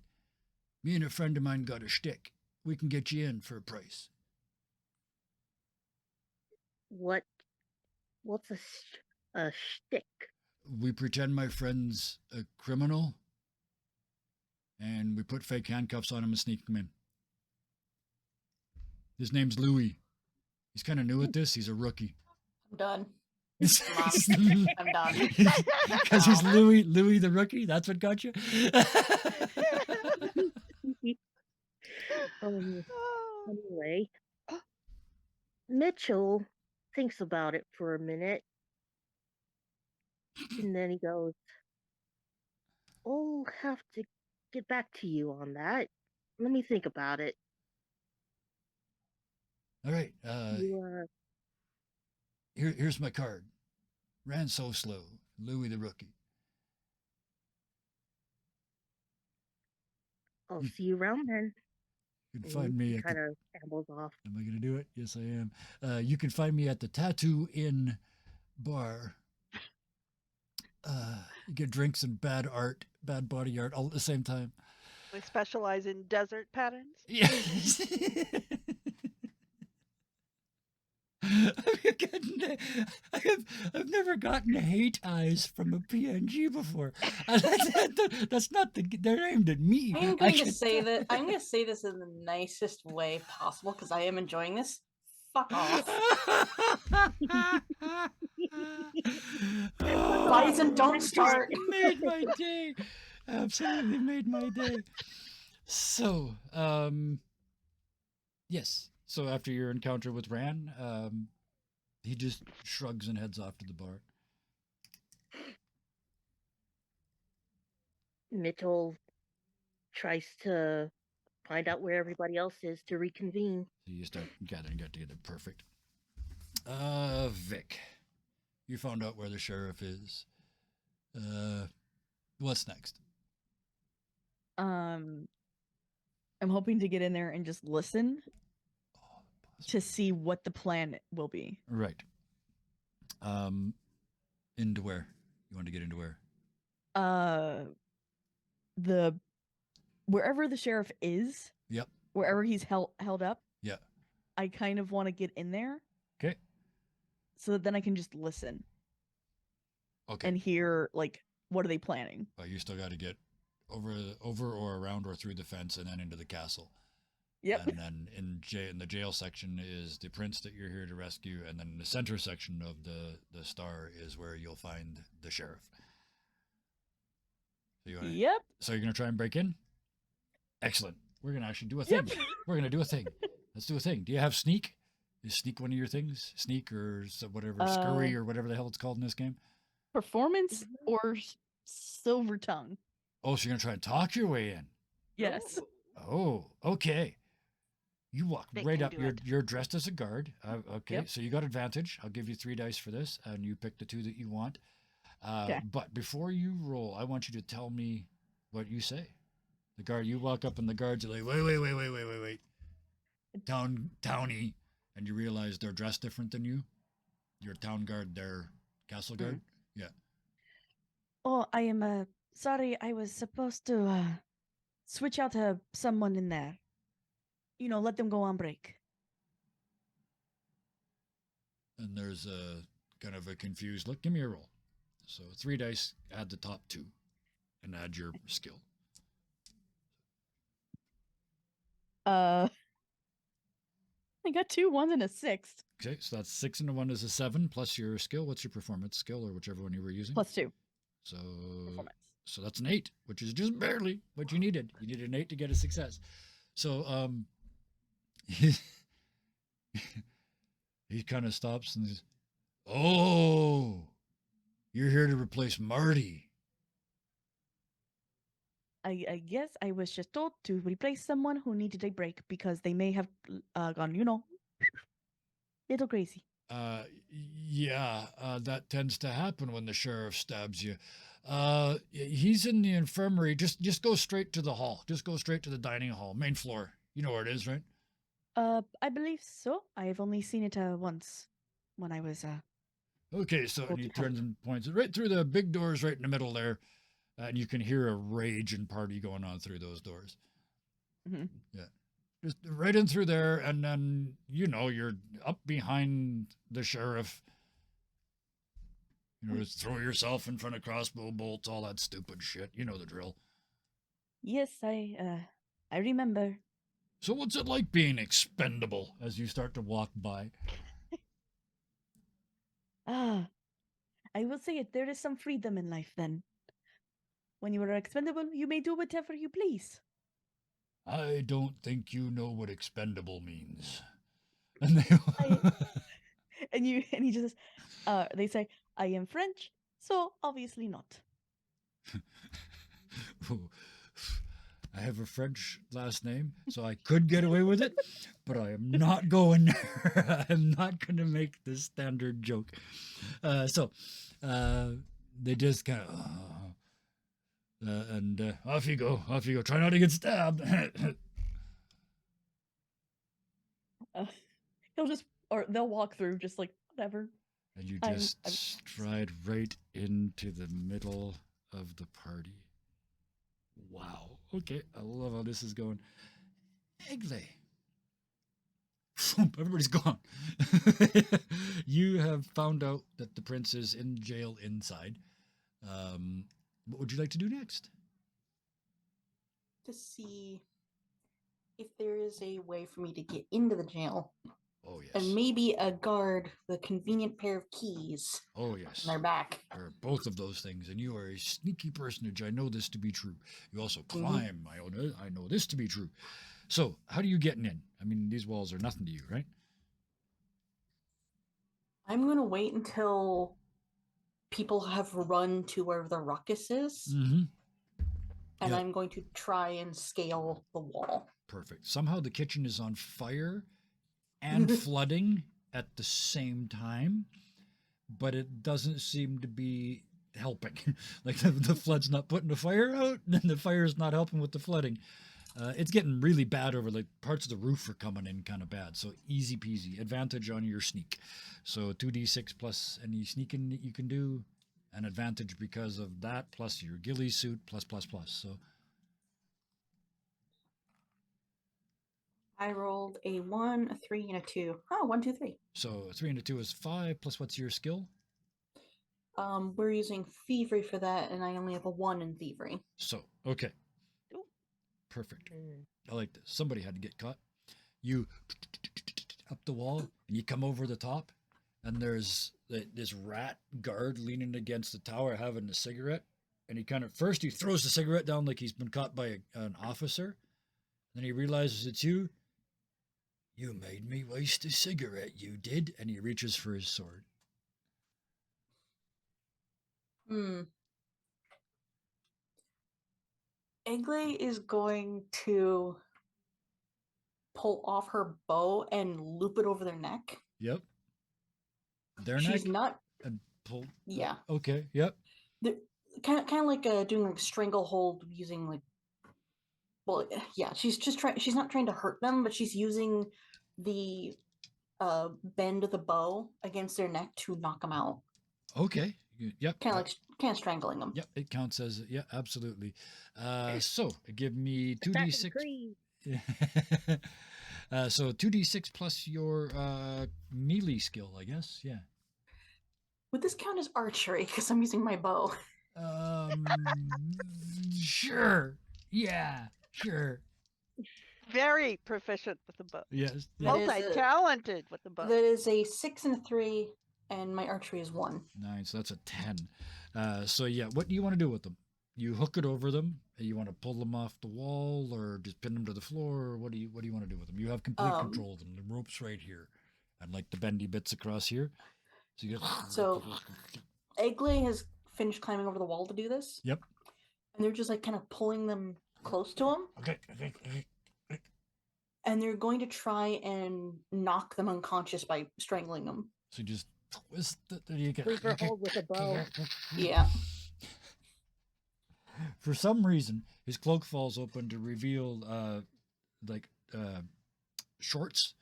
Me and a friend of mine got a shtick. We can get you in for a price. What's a shtick? We pretend my friend's a criminal, and we put fake handcuffs on him and sneak him in. His name's Louis. He's kind of new at this. He's a rookie. I'm done. Because I'm done. he's Louis the rookie. That's what got you. Um, Oh. anyway, Mitchell thinks about it for a minute, and then he goes, "I'll have to get back to you on that. Let me think about it." All right. You, Here's my card. Ran So Slow. Louis the rookie. I'll see you around then. You can And find me he at kind the, of ambles off. Am I going to do it? Yes, I am. You can find me at the Tattoo Inn bar. You get drinks and bad art, bad body art all at the same time. I specialize in desert patterns. Yes. I've never gotten hate eyes from a PNG before. That's not they're aimed at me. I'm going to say that I'm going to say this in the nicest way possible because I am enjoying this. Fuck off. Bison, don't start. Made my day. Absolutely made my day. So, yes. So after your encounter with Ran, he just shrugs and heads off to the bar. Mitchell tries to find out where everybody else is to reconvene. So you start gathering get together. Perfect. Vic, you found out where the sheriff is. What's next? I'm hoping to get in there and just listen to see what the plan will be. Right. Into where? You want to get into where? The wherever the sheriff is. Yep. Wherever he's held up. Yeah. I kind of want to get in there. Okay. So that then I can just listen. Okay. And hear like what are they planning? But you still got to get over or around or through the fence and then into the castle. Yep. And then in the jail section is the prince that you're here to rescue, and then the center section of the star is where you'll find the sheriff. So Yep. So you're gonna try and break in? Excellent. We're gonna actually do a thing. Yep. We're gonna do a thing. Let's do a thing. Do you have sneak? Is sneak one of your things? Sneak or whatever, scurry or whatever the hell it's called in this game? Performance or silver tongue? Oh, so you're gonna try and talk your way in? Yes. Oh, okay. You walk They right can up. do it. You're dressed as a guard. Okay, Yep. so you got advantage. I'll give you 3 dice for this, and you pick the 2 that you want. Okay. But before you roll, I want you to tell me what you say. The guard. You walk up, and the guards are like, "Wait, townie," and you realize they're dressed different than you. Your town guard, their castle guard. Yeah. Oh, I am sorry. I was supposed to switch out to someone in there. You know, let them go on break. And there's a kind of a confused look. Give me a roll. So 3 dice, add the top 2, and add your skill. I got 2 1s and a 6. Okay, so that's 6 and a 1 is a 7 plus your skill. What's your performance skill or whichever one you were using? +2 So performance. so that's an 8, which is just barely what you needed. You needed an 8 to get a success. So he, he kind of stops and says, "Oh, you're here to replace Marty." I guess I was just told to replace someone who needed a break because they may have gone, little crazy. Yeah, that tends to happen when the sheriff stabs you. He's in the infirmary. Just go straight to the hall. Just go straight to the dining hall, main floor. You know where it is, right? I believe so. I've only seen it once when I was Okay, so Go and he to help. turns and points right through the big doors right in the middle there, and you can hear a rage and party going on through those doors. Mhm. Yeah, just right in through there, and then you're up behind the sheriff. Just throw yourself in front of crossbow bolts, all that stupid shit. You know the drill. Yes, I remember. So what's it like being expendable as you start to walk by? Ah, I will say it. There is some freedom in life then. When you are expendable, you may do whatever you please. I don't think you know what expendable means. And And he just they say, I am French, so obviously not. I have a French last name, so I could get away with it, but I am not going there. I'm not going to make this standard joke. So they just kind of, and off you go, off you go. Try not to get stabbed. He'll just, or they'll walk through just like, whatever. And you I'm- just I'm- stride right into the middle of the party. Wow. Okay, I love how this is going. Egley. Everybody's gone. You have found out that the prince is in jail inside. What would you like to do next? To see if there is a way for me to get into the jail Oh, yes. and maybe a guard the convenient pair of keys Oh, yes. on their back. There are both of those things, and you are a sneaky personage. I know this to be true. You also climb. I know this to be true. So, how do you get in? I mean, these walls are nothing to you, right? I'm going to wait until people have run to where the ruckus is, Mm-hmm. and Yeah. I'm going to try and scale the wall. Perfect. Somehow the kitchen is on fire and flooding at the same time, but it doesn't seem to be helping. Like the flood's not putting the fire out, and the fire's not helping with the flooding. It's getting really bad over, like, parts of the roof are coming in kind of bad. So easy peasy. Advantage on your sneak. So 2d6 plus any sneaking that you can do. An advantage because of that, plus your ghillie suit, plus. So I rolled a 1, a 3, and a 2. Oh, 1, 2, 3. so 3 and a 2 is 5, plus what's your skill? We're using thievery for that, and I only have a 1 in thievery. So, okay. Ooh. Perfect. I like this. Somebody had to get caught. You up the wall, and you come over the top, and there's this rat guard leaning against the tower having a cigarette. And he kind of, first he throws the cigarette down like he's been caught by an officer. Then he realizes it's you. You made me waste a cigarette, you did. And he reaches for his sword. Egley is going to pull off her bow and loop it over their neck. Yep. Their She's neck? not. And pull. Yeah. Okay, yep. Kind of like doing like stranglehold using like. Well, yeah, she's just trying. She's not trying to hurt them, but she's using the bend of the bow against their neck to knock them out. Okay. Yep. Kind of strangling them. Yep, it counts as, yeah, absolutely. So give me 2d6. So 2d6 plus your melee skill, I guess. Yeah. Would this count as archery? Because I'm using my bow. Sure. Yeah, sure. very proficient with the bow. Yes. That is a- Multi-talented with the bow. That is a 6 and a 3, and my archery is 1. 9, so that's a 10. So yeah, what do you want to do with them? You hook it over them? You want to pull them off the wall, or just pin them to the floor? Or what do you want to do with them? You have complete control of them. The rope's right here, and like the bendy bits across here. So you get. So Eggley has finished climbing over the wall to do this. Yep. And they're just like kind of pulling them close to him. Okay. And they're going to try and knock them unconscious by strangling them. So you just twist it. You get. Leave her hold with a bow. Yeah. For some reason, his cloak falls open to reveal shorts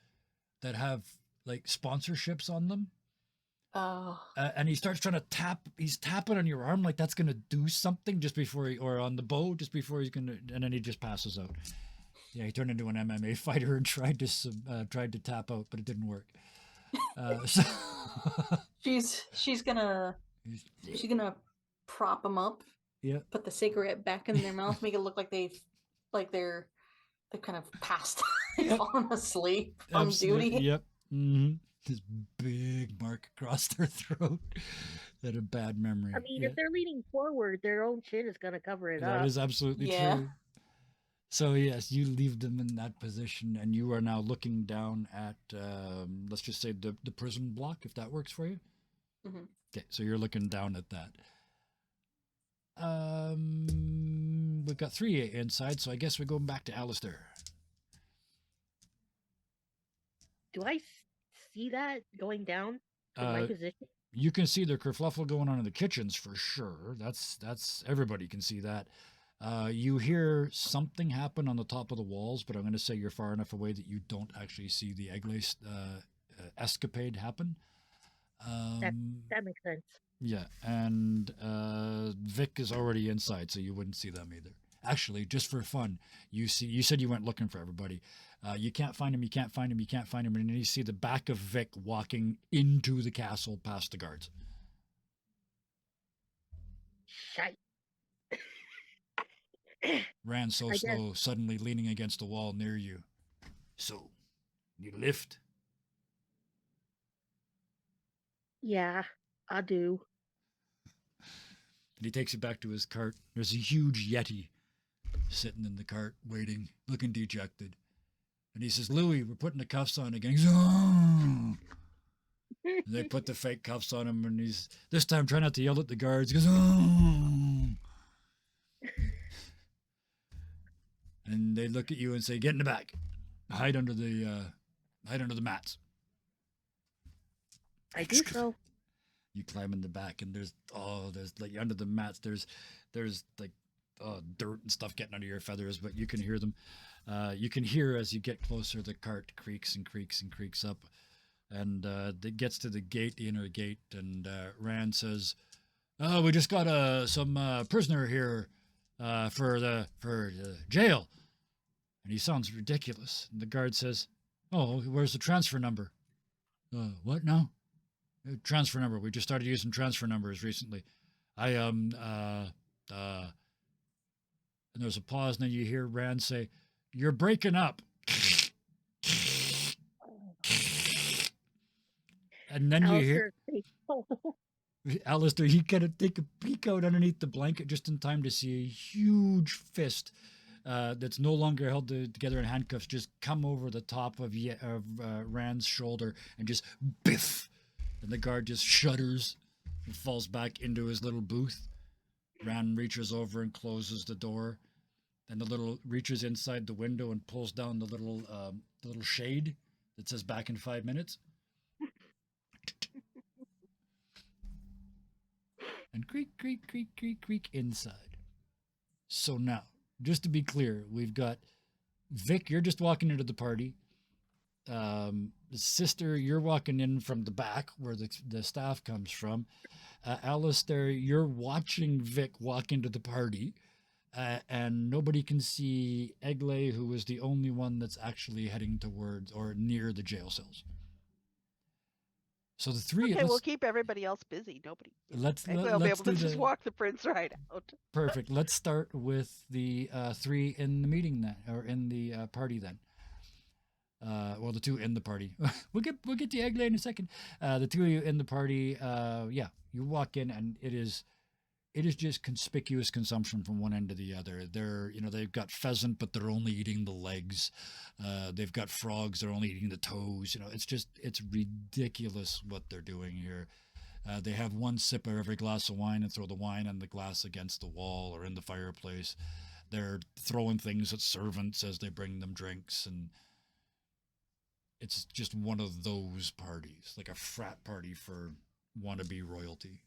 that have like sponsorships on them. And he starts trying to tap. He's tapping on your arm like that's gonna do something just before or on the bow just before he's gonna, and then he just passes out. Yeah, he turned into an MMA fighter and tried to tap out, but it didn't work. So she's gonna prop him up. Yeah. Put the cigarette back in their mouth, make it look like they're kind of passed, fallen asleep from Absolutely. duty. Yep. Mm-hmm. This big mark across their throat. That a bad memory. I mean, if they're leaning forward, their own chin is going to cover it up. That is absolutely true. So yes, you leave them in that position, and you are now looking down at, let's just say the prison block, if that works for you. Mm-hmm. Okay, so you're looking down at that. We've got 3 inside, so I guess we're going back to Alistair. Do I see that going down from my position? You can see the kerfluffle going on in the kitchens for sure. That's everybody can see that. You hear something happen on the top of the walls, but I'm going to say you're far enough away that you don't actually see the Eggley escapade happen. That makes sense. Yeah, and Vic is already inside, so you wouldn't see them either. Actually, just for fun, you said you went looking for everybody. You can't find him, and then you see the back of Vic walking into the castle past the guards. Shite. Ran so slow, suddenly leaning against the wall near you. So, you lift? Yeah, I do. And he takes you back to his cart. There's a huge Yeti sitting in the cart, waiting, looking dejected. And he says, Louis, we're putting the cuffs on again. He's, oh! And they put the fake cuffs on him, and he's, this time, try not to yell at the guards. He goes, oh! And they look at you and say, get in the back. Hide under the mats. I do so. You climb in the back, and there's like under the mats, there's like dirt and stuff getting under your feathers, but you can hear them. You can hear as you get closer, the cart creaks and creaks and creaks up, and it gets to the gate, the inner gate, and Rand says, "Oh, we just got some prisoner here for the jail," and he sounds ridiculous. And the guard says, "Oh, where's the transfer number?" What now? Transfer number. We just started using transfer numbers recently. And there's a pause, and then you hear Rand say, "You're breaking up." And then you hear Alistair, you kind of take a peek out underneath the blanket just in time to see a huge fist that's no longer held together in handcuffs just come over the top of Rand's shoulder and just biff. And the guard just shudders and falls back into his little booth. Rand reaches over and closes the door, and reaches inside the window and pulls down the little shade that says "back in 5 minutes." And creak, creak, creak, creak, creak inside. So now, just to be clear, we've got Vic, you're just walking into the party. Sister, you're walking in from the back where the staff comes from. Alistair, you're watching Vic walk into the party, and nobody can see Eggley, who is the only one that's actually heading towards or near the jail cells. So the three. Okay, we'll keep everybody else busy. Nobody. Let's Maybe I'll be let's able to do just the walk the prince right out. perfect. Let's start with the three in the meeting then, or in the party then. Well, the two in the party. we'll get to Eglay in a second. The two of you in the party. Yeah, you walk in and it is just conspicuous consumption from one end to the other. They've got pheasant, but they're only eating the legs. They've got frogs, they're only eating the toes. It's ridiculous what they're doing here. They have one sip of every glass of wine and throw the wine and the glass against the wall or in the fireplace. They're throwing things at servants as they bring them drinks, and it's just one of those parties, like a frat party for wannabe royalty,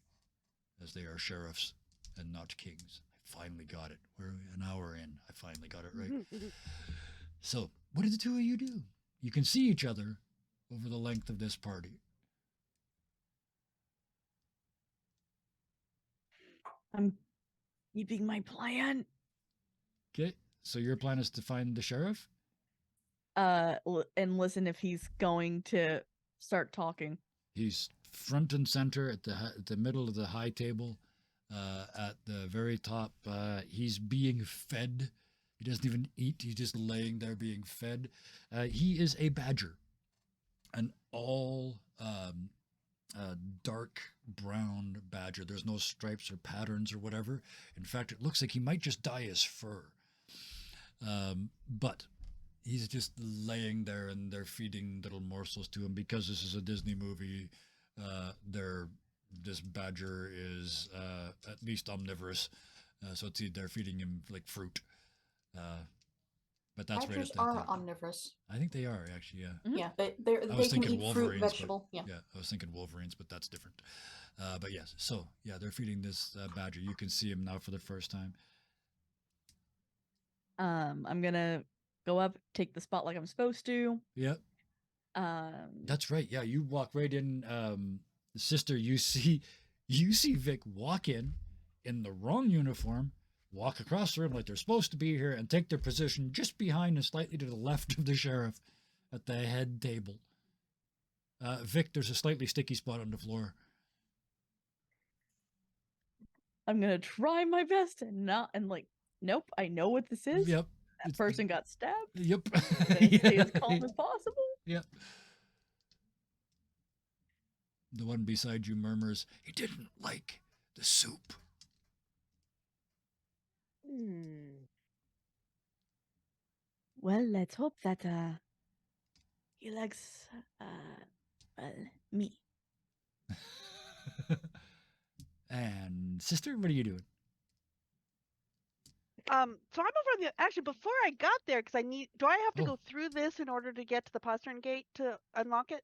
as they are sheriffs and not kings. I finally got it. We're an hour in. I finally got it right. So, what did the two of you do? You can see each other over the length of this party. I'm keeping my plan. Okay, so your plan is to find the sheriff? And listen if he's going to start talking. He's front and center at the middle of the high table, at the very top. He's being fed. He doesn't even eat. He's just laying there being fed. He is a badger, an all dark brown badger. There's no stripes or patterns or whatever. In fact, it looks like he might just dye his fur. But he's just laying there and they're feeding little morsels to him because this is a Disney movie. This badger is at least omnivorous, so they're feeding him like fruit. But that's Badgers right. are omnivorous. I think they are actually. Yeah. Mhm. Yeah, they was can thinking eat fruit, Wolverines, but- vegetable. Yeah. Yeah, I was thinking Wolverines, but that's different. But yes, so yeah, they're feeding this badger. You can see him now for the first time. I'm gonna go up, take the spot like I'm supposed to. Yep, Um, that's right. Yeah, you walk right in. Sister, you see Vic walk in the wrong uniform, walk across the room like they're supposed to be here, and take their position just behind and slightly to the left of the sheriff at the head table. Vic, there's a slightly sticky spot on the floor. I'm gonna try my best and nope, I know what this is. Yep. That it's- person got stabbed. Yep. I'm gonna stay as calm as possible. Yep. The one beside you murmurs, "He didn't like the soup." Well, let's hope that he likes me. And sister, what are you doing? So I'm over the actually before I got there because do I have to Oh. go through this in order to get to the postern gate to unlock it?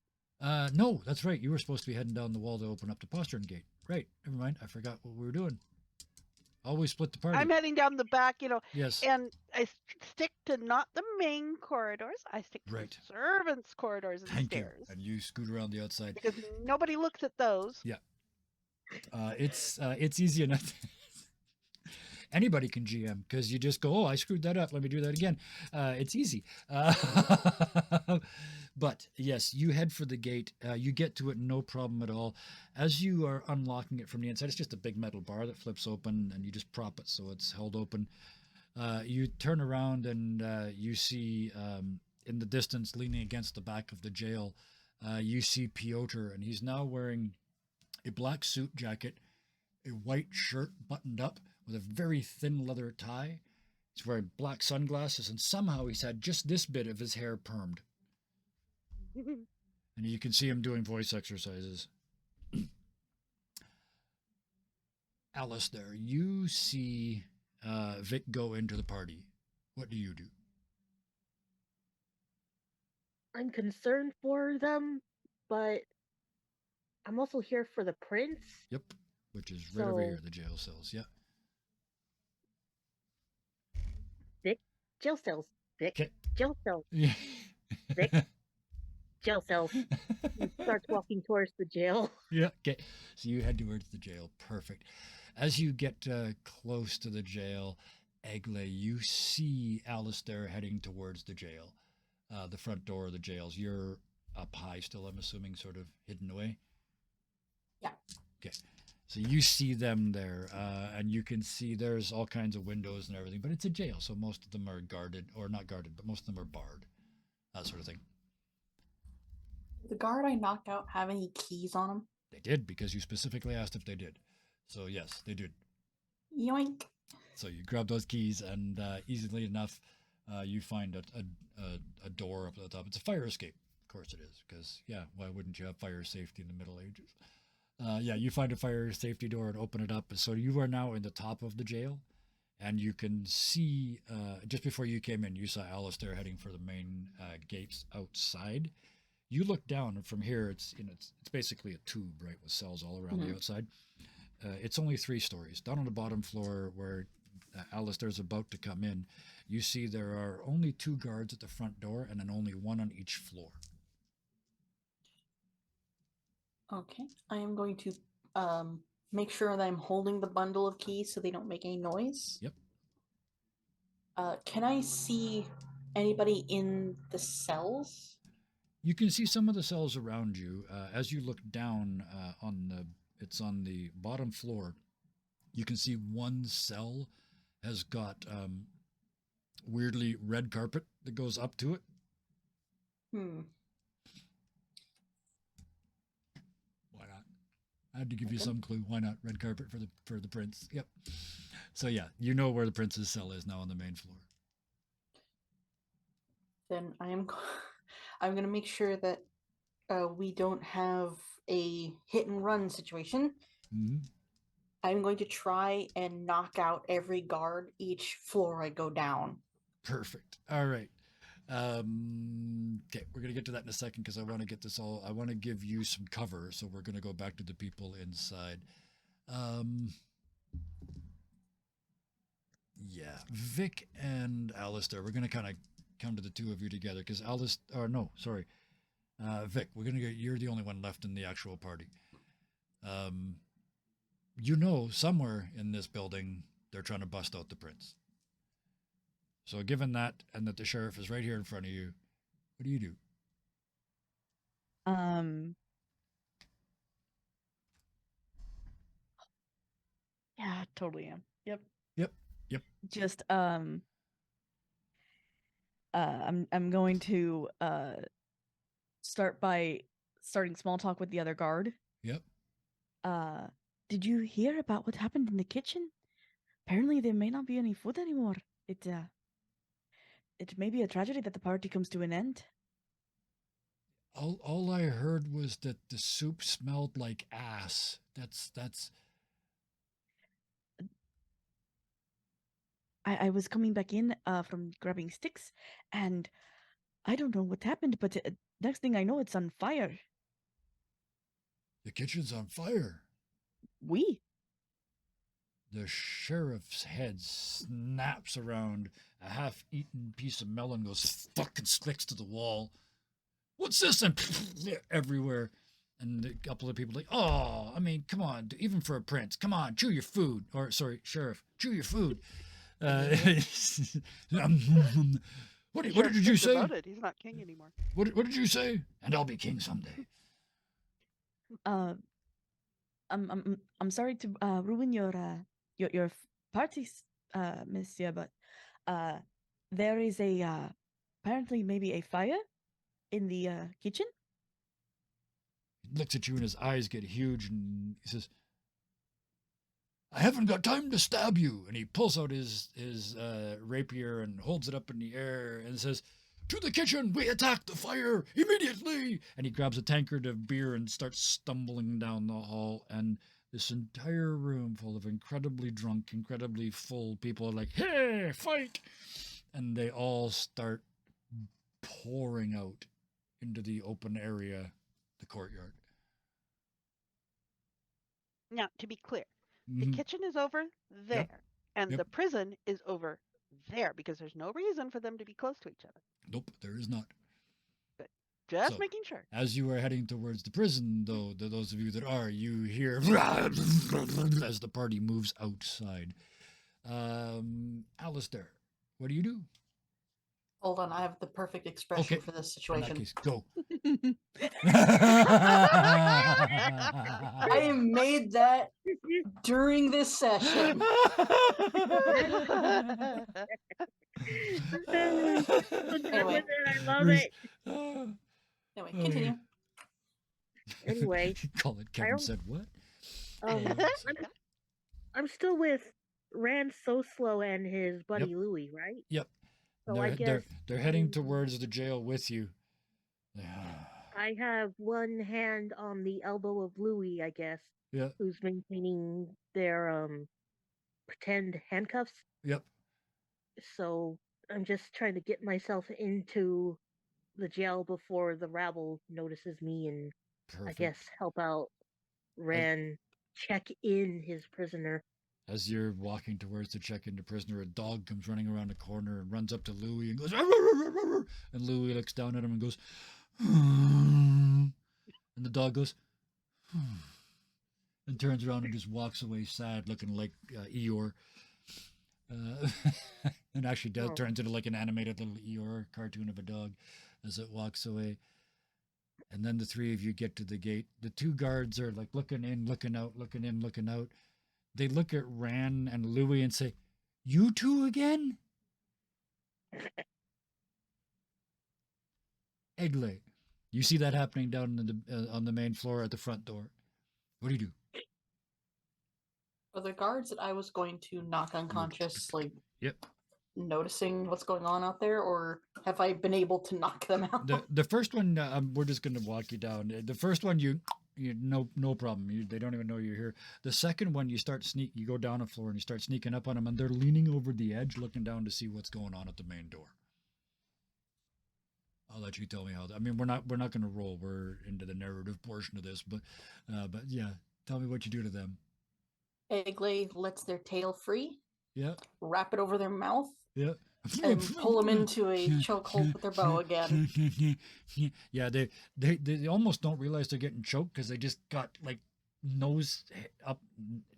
No, that's right. You were supposed to be heading down the wall to open up the postern gate. Right. Never mind. I forgot what we were doing. Always split the party. I'm heading down the back, Yes. and I stick to not the main corridors. I stick to Right. the servants' corridors and Thank you. stairs And you scoot around the outside. because nobody looks at those. It's easy enough. Anybody can GM because you just go, "Oh, I screwed that up. Let me do that again." It's easy. But yes, you head for the gate. You get to it no problem at all. As you are unlocking it from the inside, it's just a big metal bar that flips open, and you just prop it so it's held open. You turn around and you see in the distance, leaning against the back of the jail, you see Piotr, and he's now wearing a black suit jacket, a white shirt buttoned up with a very thin leather tie. He's wearing black sunglasses, and somehow he's had just this bit of his hair permed. And you can see him doing voice exercises. Alice, there, you see Vic go into the party. What do you do? I'm concerned for them, but I'm also here for the prince. Yep, which is right over So- here, the jail cells. Yeah. Jail cells. Vic. 'Kay. Jail cells. Yeah. Vic? Jail cells. He starts walking towards the jail. Yeah. Okay. So you head towards the jail. Perfect. As you get close to the jail, Eglay, you see Alistair heading towards the jail, the front door of the jails. You're up high still, I'm assuming, sort of hidden away. Yeah. Okay. So you see them there, and you can see there's all kinds of windows and everything, but it's a jail, so most of them are guarded, or not guarded, but most of them are barred, that sort of thing. The guard I knocked out have any keys on him? They did, because you specifically asked if they did. So yes, they did. Yoink. So you grab those keys, and easily enough, you find a door up at the top. It's a fire escape. Of course it is, because, yeah, why wouldn't you have fire safety in the Middle Ages? Yeah, you find a fire safety door and open it up. So you are now in the top of the jail, and you can see, just before you came in, you saw Alistair heading for the main gates outside. You look down, and from here, it's basically a tube, right, with cells all around the outside. It's only 3 stories. Down on the bottom floor, where Alistair's about to come in, you see there are only 2 guards at the front door, and then only 1 on each floor. Okay. I am going to make sure that I'm holding the bundle of keys so they don't make any noise. Yep. Can I see anybody in the cells? You can see some of the cells around you. As you look down it's on the bottom floor, you can see one cell has got weirdly red carpet that goes up to it. Why not? I had to give you some clue. Why not? Red carpet for the prince. Yep. So yeah, you know where the prince's cell is now on the main floor. Then I'm going to make sure that we don't have a hit and run situation. Mm-hmm. I'm going to try and knock out every guard each floor I go down. Perfect. All right. Okay, we're gonna get to that in a second, because I want to get this all. I want to give you some cover, so we're gonna go back to the people inside. Yeah, Vic and Alistair. We're gonna kind of come to the 2 of you together, because Vic. We're gonna get. You're the only one left in the actual party. You know, somewhere in this building, they're trying to bust out the prince. So given that, and that the sheriff is right here in front of you, what do you do? Yeah, totally am. Yep. Just I'm going to start by starting small talk with the other guard. Yep. Did you hear about what happened in the kitchen? Apparently there may not be any food anymore. It may be a tragedy that the party comes to an end. All I heard was that the soup smelled like ass. That's. I was coming back in from grabbing sticks, and I don't know what happened, but next thing I know, it's on fire. The kitchen's on fire. The sheriff's head snaps around. A half-eaten piece of melon goes fucking sticks to the wall. What's this? And everywhere. And a couple of people like, oh, I mean, come on, even for a prince, come on, chew your food. Or, sorry, sheriff, chew your food. What did you say? He's not king anymore. What did you say? And I'll be king someday. I'm sorry to ruin your parties, Monsieur, but there is apparently maybe a fire in the kitchen. He looks at you and his eyes get huge, and he says, I haven't got time to stab you. And he pulls out his rapier and holds it up in the air and says, to the kitchen, we attack the fire immediately. And he grabs a tankard of beer and starts stumbling down the hall. And this entire room full of incredibly drunk, incredibly full people are like, hey, fight. And they all start pouring out into the open area, the courtyard. Now, to be clear, the kitchen is over there, and the prison is over there, because there's no reason for them to be close to each other. Nope, there is not. Good. Just making sure. As you are heading towards the prison, though, those of you that are, you hear as the party moves outside. Alistair, what do you do? Hold on, I have the perfect expression Okay. for this In that situation. case, go. I have made that during this session. Anyway. I love it. Anyway, Oh, continue. Anyway, Call it. Kevin said what? um, I'm still with Rand So Slow and his buddy Yep. Louie, right? Yep. So I guess They're heading towards the jail with you. I have one hand on the elbow of Louie, I guess, Yeah. who's maintaining their pretend handcuffs. Yep. So I'm just trying to get myself into the jail before the rabble notices me and I Perfect. guess help out Rand check in his prisoner. As you're walking towards to check into prisoner, a dog comes running around the corner and runs up to Louis and goes, "Arr, arr, arr, arr," and Louis looks down at him and goes, and the dog goes, and turns around and just walks away sad, looking like Eeyore. And actually turns into like an animated little Eeyore cartoon of a dog as it walks away. And then the three of you get to the gate. The two guards are like looking in, looking out, looking in, looking out. They look at Ran and Louie and say, "You two again?" Egley, you see that happening down on the main floor at the front door. What do you do? Are the guards that I was going to knock unconscious, like, Yep. noticing what's going on out there, or have I been able to knock them out? The first one, we're just going to walk you down. The first one, you no problem. They don't even know you're here. The second one, you go down a floor and you start sneaking up on them, and they're leaning over the edge, looking down to see what's going on at the main door. I'll let you tell me how. I mean, we're not going to roll. We're into the narrative portion of this, but yeah, tell me what you do to them. Egley lets their tail free. Yeah. Wrap it over their mouth. Yeah. And pull them into a chokehold with their bow again. Yeah, they almost don't realize they're getting choked because they just got like nose up,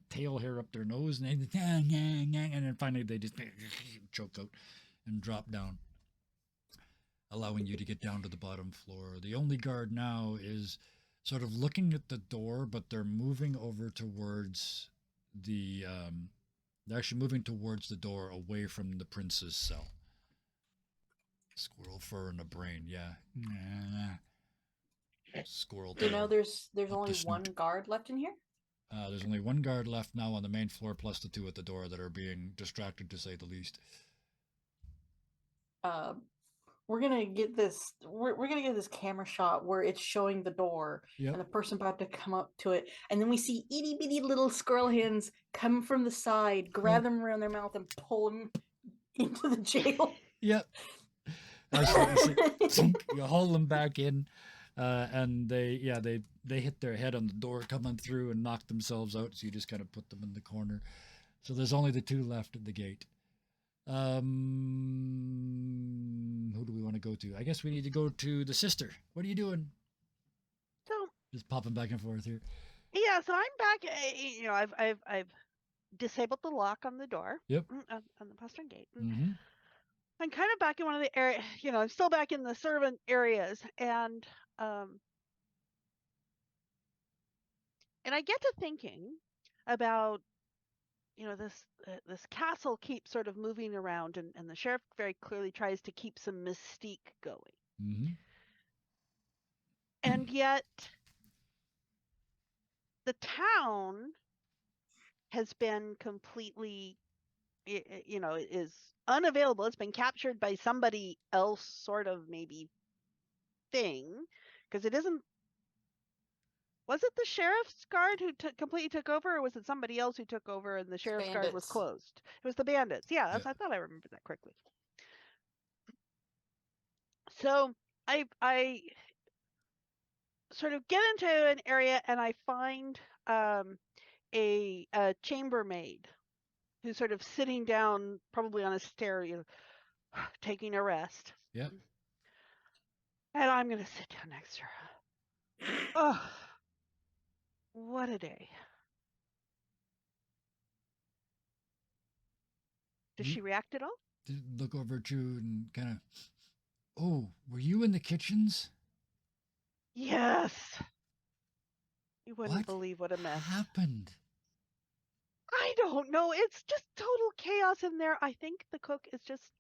tail hair up their nose, and then finally they just choke out and drop down, allowing you to get down to the bottom floor. The only guard now is sort of looking at the door, but they're moving over towards the they're actually moving towards the door away from the prince's cell. Squirrel fur in the brain, yeah. Squirrel tail. You know, there's only one guard left in here? There's only one guard left now on the main floor, plus the two at the door that are being distracted, to say the least. We're gonna get this. We're gonna get this camera shot where it's showing the door and the person about to come up to it, and then we see itty bitty little squirrel hands come from the side, grab them around their mouth, and pull them into the jail. Yep. You haul them back in, and they hit their head on the door coming through and knock themselves out. So you just kind of put them in the corner. So there's only the two left at the gate. Who do we want to go to? I guess we need to go to the sister. What are you doing? So just popping back and forth here. Yeah, so I'm back. You know, I've disabled the lock on the door. Yep. On the postern gate. Mm-hmm. I'm kind of back in one of the area. You know, I'm still back in the servant areas, and I get to thinking about, you know, this castle keeps sort of moving around, and the sheriff very clearly tries to keep some mystique going. Mm-hmm. And yet the town has been completely, you know, is unavailable. It's been captured by somebody else, sort of maybe thing, because it isn't. Was it the sheriff's guard who completely took over, or was it somebody else who took over and the sheriff's guard was closed? It was the bandits. Yeah, I thought I remembered that correctly. So I sort of get into an area and I find a chambermaid who's sort of sitting down, probably on a stair, you know, taking a rest. Yeah. And I'm gonna sit down next to her. Oh, what a day! Does she react at all? to look over at you and kind of, oh, were you in the kitchens? Yes. You wouldn't What believe what a mess. happened? I don't know. It's just total chaos in there. I think the cook is just.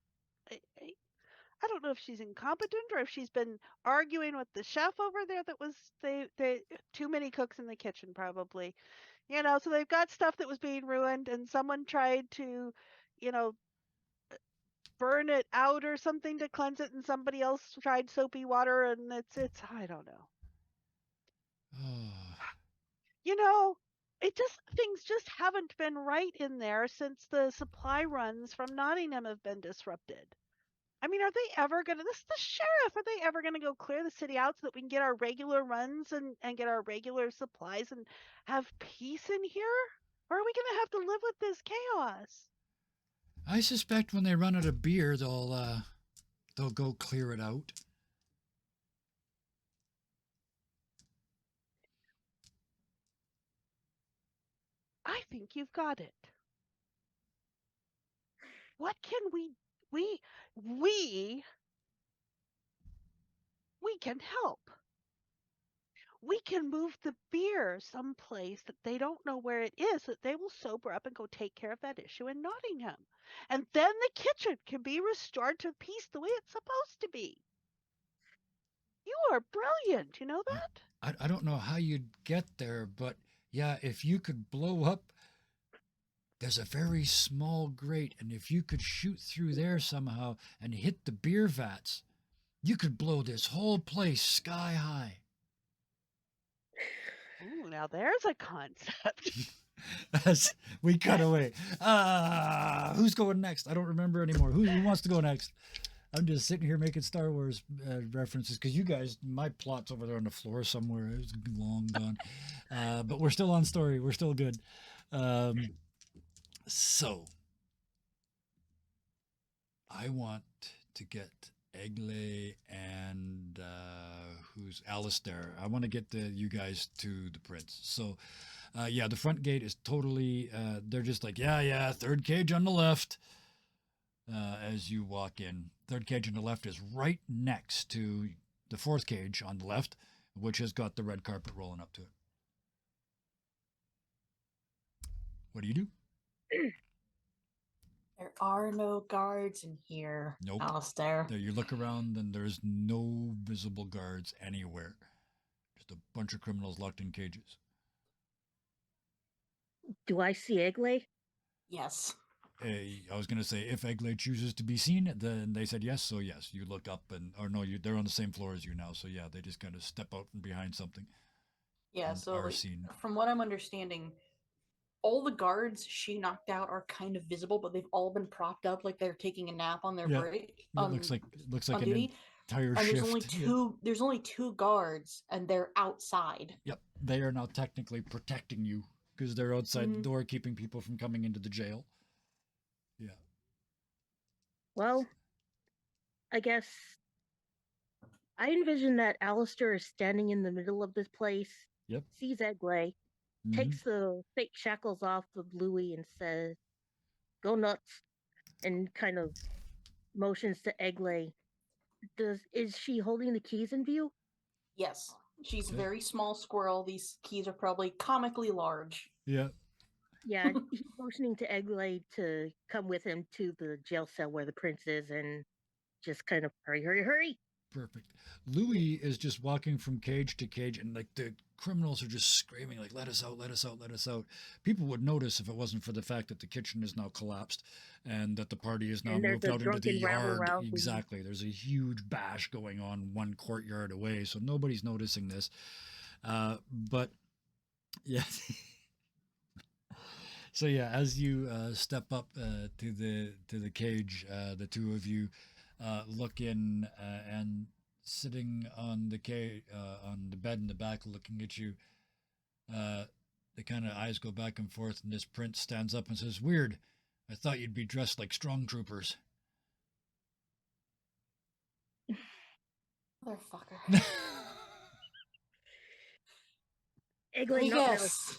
I don't know if she's incompetent or if she's been arguing with the chef over there. That was they too many cooks in the kitchen probably. So they've got stuff that was being ruined, and someone tried to, you know, burn it out or something to cleanse it, and somebody else tried soapy water, and it's I don't know. Oh, You know, it just things just haven't been right in there since the supply runs from Nottingham have been disrupted. I mean, are they ever gonna? This is the sheriff. Are they ever gonna go clear the city out so that we can get our regular runs and get our regular supplies and have peace in here? Or are we gonna have to live with this chaos? I suspect when they run out of beer, they'll go clear it out. I think you've got it. What can we we we can help. We can move the beer someplace that they don't know where it is, that they will sober up and go take care of that issue in Nottingham. And then the kitchen can be restored to peace the way it's supposed to be. You are brilliant, you know that? I don't know how you'd get there, but yeah, if you could blow up, there's a very small grate, and if you could shoot through there somehow and hit the beer vats, you could blow this whole place sky high. Ooh, now there's a concept. As we cut away. Who's going next? I don't remember anymore. Who wants to go next? I'm just sitting here making Star Wars references because you guys, my plot's over there on the floor somewhere. It's long gone. But we're still on story. We're still good. So, I want to get Egle and who's Alistair. I want to get you guys to the prince. So, yeah, the front gate is totally, they're just like, yeah, third cage on the left. As you walk in, third cage on the left is right next to the fourth cage on the left, which has got the red carpet rolling up to it. What do you do? There are no guards in here, Nope. Alistair. There, you look around and there's no visible guards anywhere. Just a bunch of criminals locked in cages. Do I see Egle? Yes. I was going to say, if Egle chooses to be seen, then they said yes. So yes, you look up or no, they're on the same floor as you now. So yeah, they just kind of step out from behind something. Yeah, so are seen. From what I'm understanding, all the guards she knocked out are kind of visible, but they've all been propped up like they're taking a nap on their break. It looks like on an duty. entire and shift. There's only two guards, and they're outside. Yep, they are now technically protecting you because they're outside the door, keeping people from coming into the jail. Yeah. Well, I guess I envision that Alistair is standing in the middle of this place. Yep. Sees Egle, takes the fake shackles off of Louis and says, "Go nuts," and kind of motions to Egle. Is she holding the keys in view? Yes. She's a very small squirrel. These keys are probably comically large. Yeah. Yeah, he's motioning to Egle to come with him to the jail cell where the prince is and just kind of hurry. Perfect. Louis is just walking from cage to cage, and like the criminals are just screaming, like, let us out, let us out, let us out. People would notice if it wasn't for the fact that the kitchen is now collapsed and that the party is now moved out into the yard. Exactly. There's a huge bash going on one courtyard away, so nobody's noticing this. But yeah. So yeah, as you step up to the cage, the two of you look in, and sitting on the bed in the back, looking at you, the kind of eyes go back and forth, and this prince stands up and says, "Weird. I thought you'd be dressed like strong troopers." Motherfucker. Egle, Yes.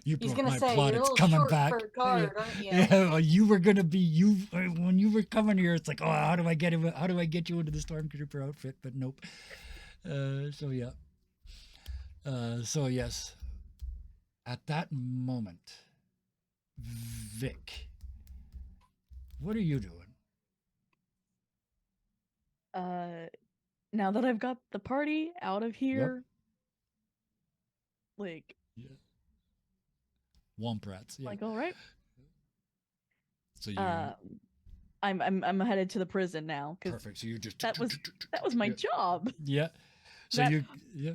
You He's broke gonna my say, plot. "You're a It's little coming short back. for a guard, aren't you?" Yeah, well, you were gonna be you when you were coming here. It's like, oh, how do I get him? How do I get you into the Stormtrooper outfit? But nope. So yeah. So yes. At that moment, Vic, what are you doing? Now that I've got the party out of here, like, Yeah. Womp rats. Yeah. like, all right. So you I'm headed to the prison now because perfect. So you just that was my yeah. job. Yeah. So That- you yeah.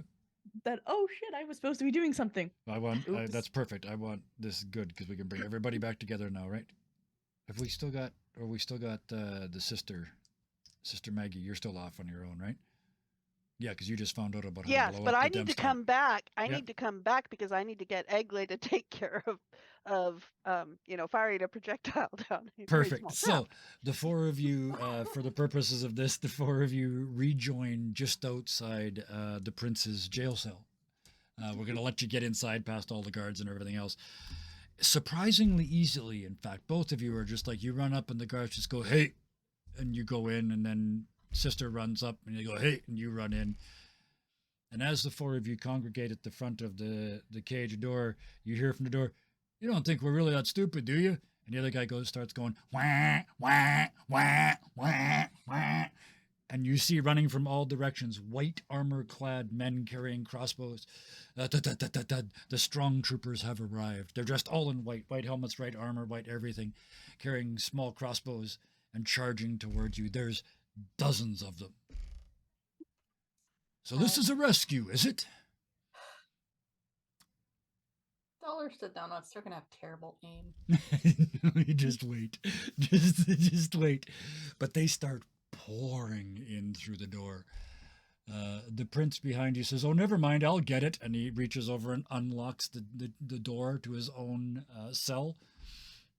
That oh shit, I was supposed to be doing something. I want Oops. that's perfect. I want this is good because we can bring everybody back together now, right? Have we still got the sister Maggie? You're still off on your own, right? Yeah, because you just found out about how to Yes, blow but up I the need to Dempstar. come back. I Yep. need to come back because I need to get Eggley to take care of firing a projectile down a very Perfect. small So shaft. the four of you, for the purposes of this, the four of you rejoin just outside the prince's jail cell. We're going to let you get inside past all the guards and everything else. Surprisingly easily, in fact. Both of you are just like, you run up and the guards just go, hey, and you go in, and then sister runs up and you go, hey, and you run in. And as the four of you congregate at the front of the cage door, you hear from the door, you don't think we're really that stupid, do you? And the other guy starts going, wah, wah, wah, wah, wah. And you see running from all directions white armor-clad men carrying crossbows. The strong troopers have arrived. They're dressed all in white helmets, white armor, white everything, carrying small crossbows and charging towards you. There's dozens of them. So this is a rescue, is it? Dollar stood down. They're gonna have terrible aim. You just wait. Just wait. But they start pouring in through the door. The prince behind you says, oh, never mind, I'll get it. And he reaches over and unlocks the door to his own cell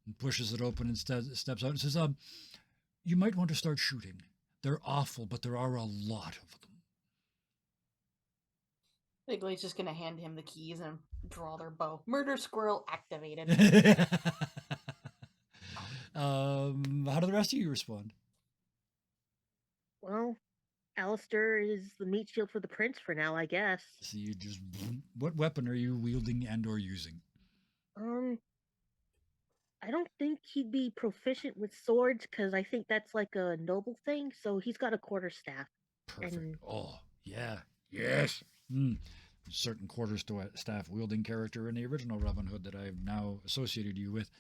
and pushes it open and steps out and says, you might want to start shooting. They're awful, but there are a lot of them. Eggley's just gonna hand him the keys and draw their bow. Murder squirrel activated. How do the rest of you respond? Well, Alistair is the meat shield for the prince for now, I guess. So you just, what weapon are you wielding and or using? I don't think he'd be proficient with swords because I think that's like a noble thing. So he's got a quarterstaff. Perfect. And- Oh, yeah. Yes. Certain quarterstaff wielding character in the original Robin Hood that I've now associated you with.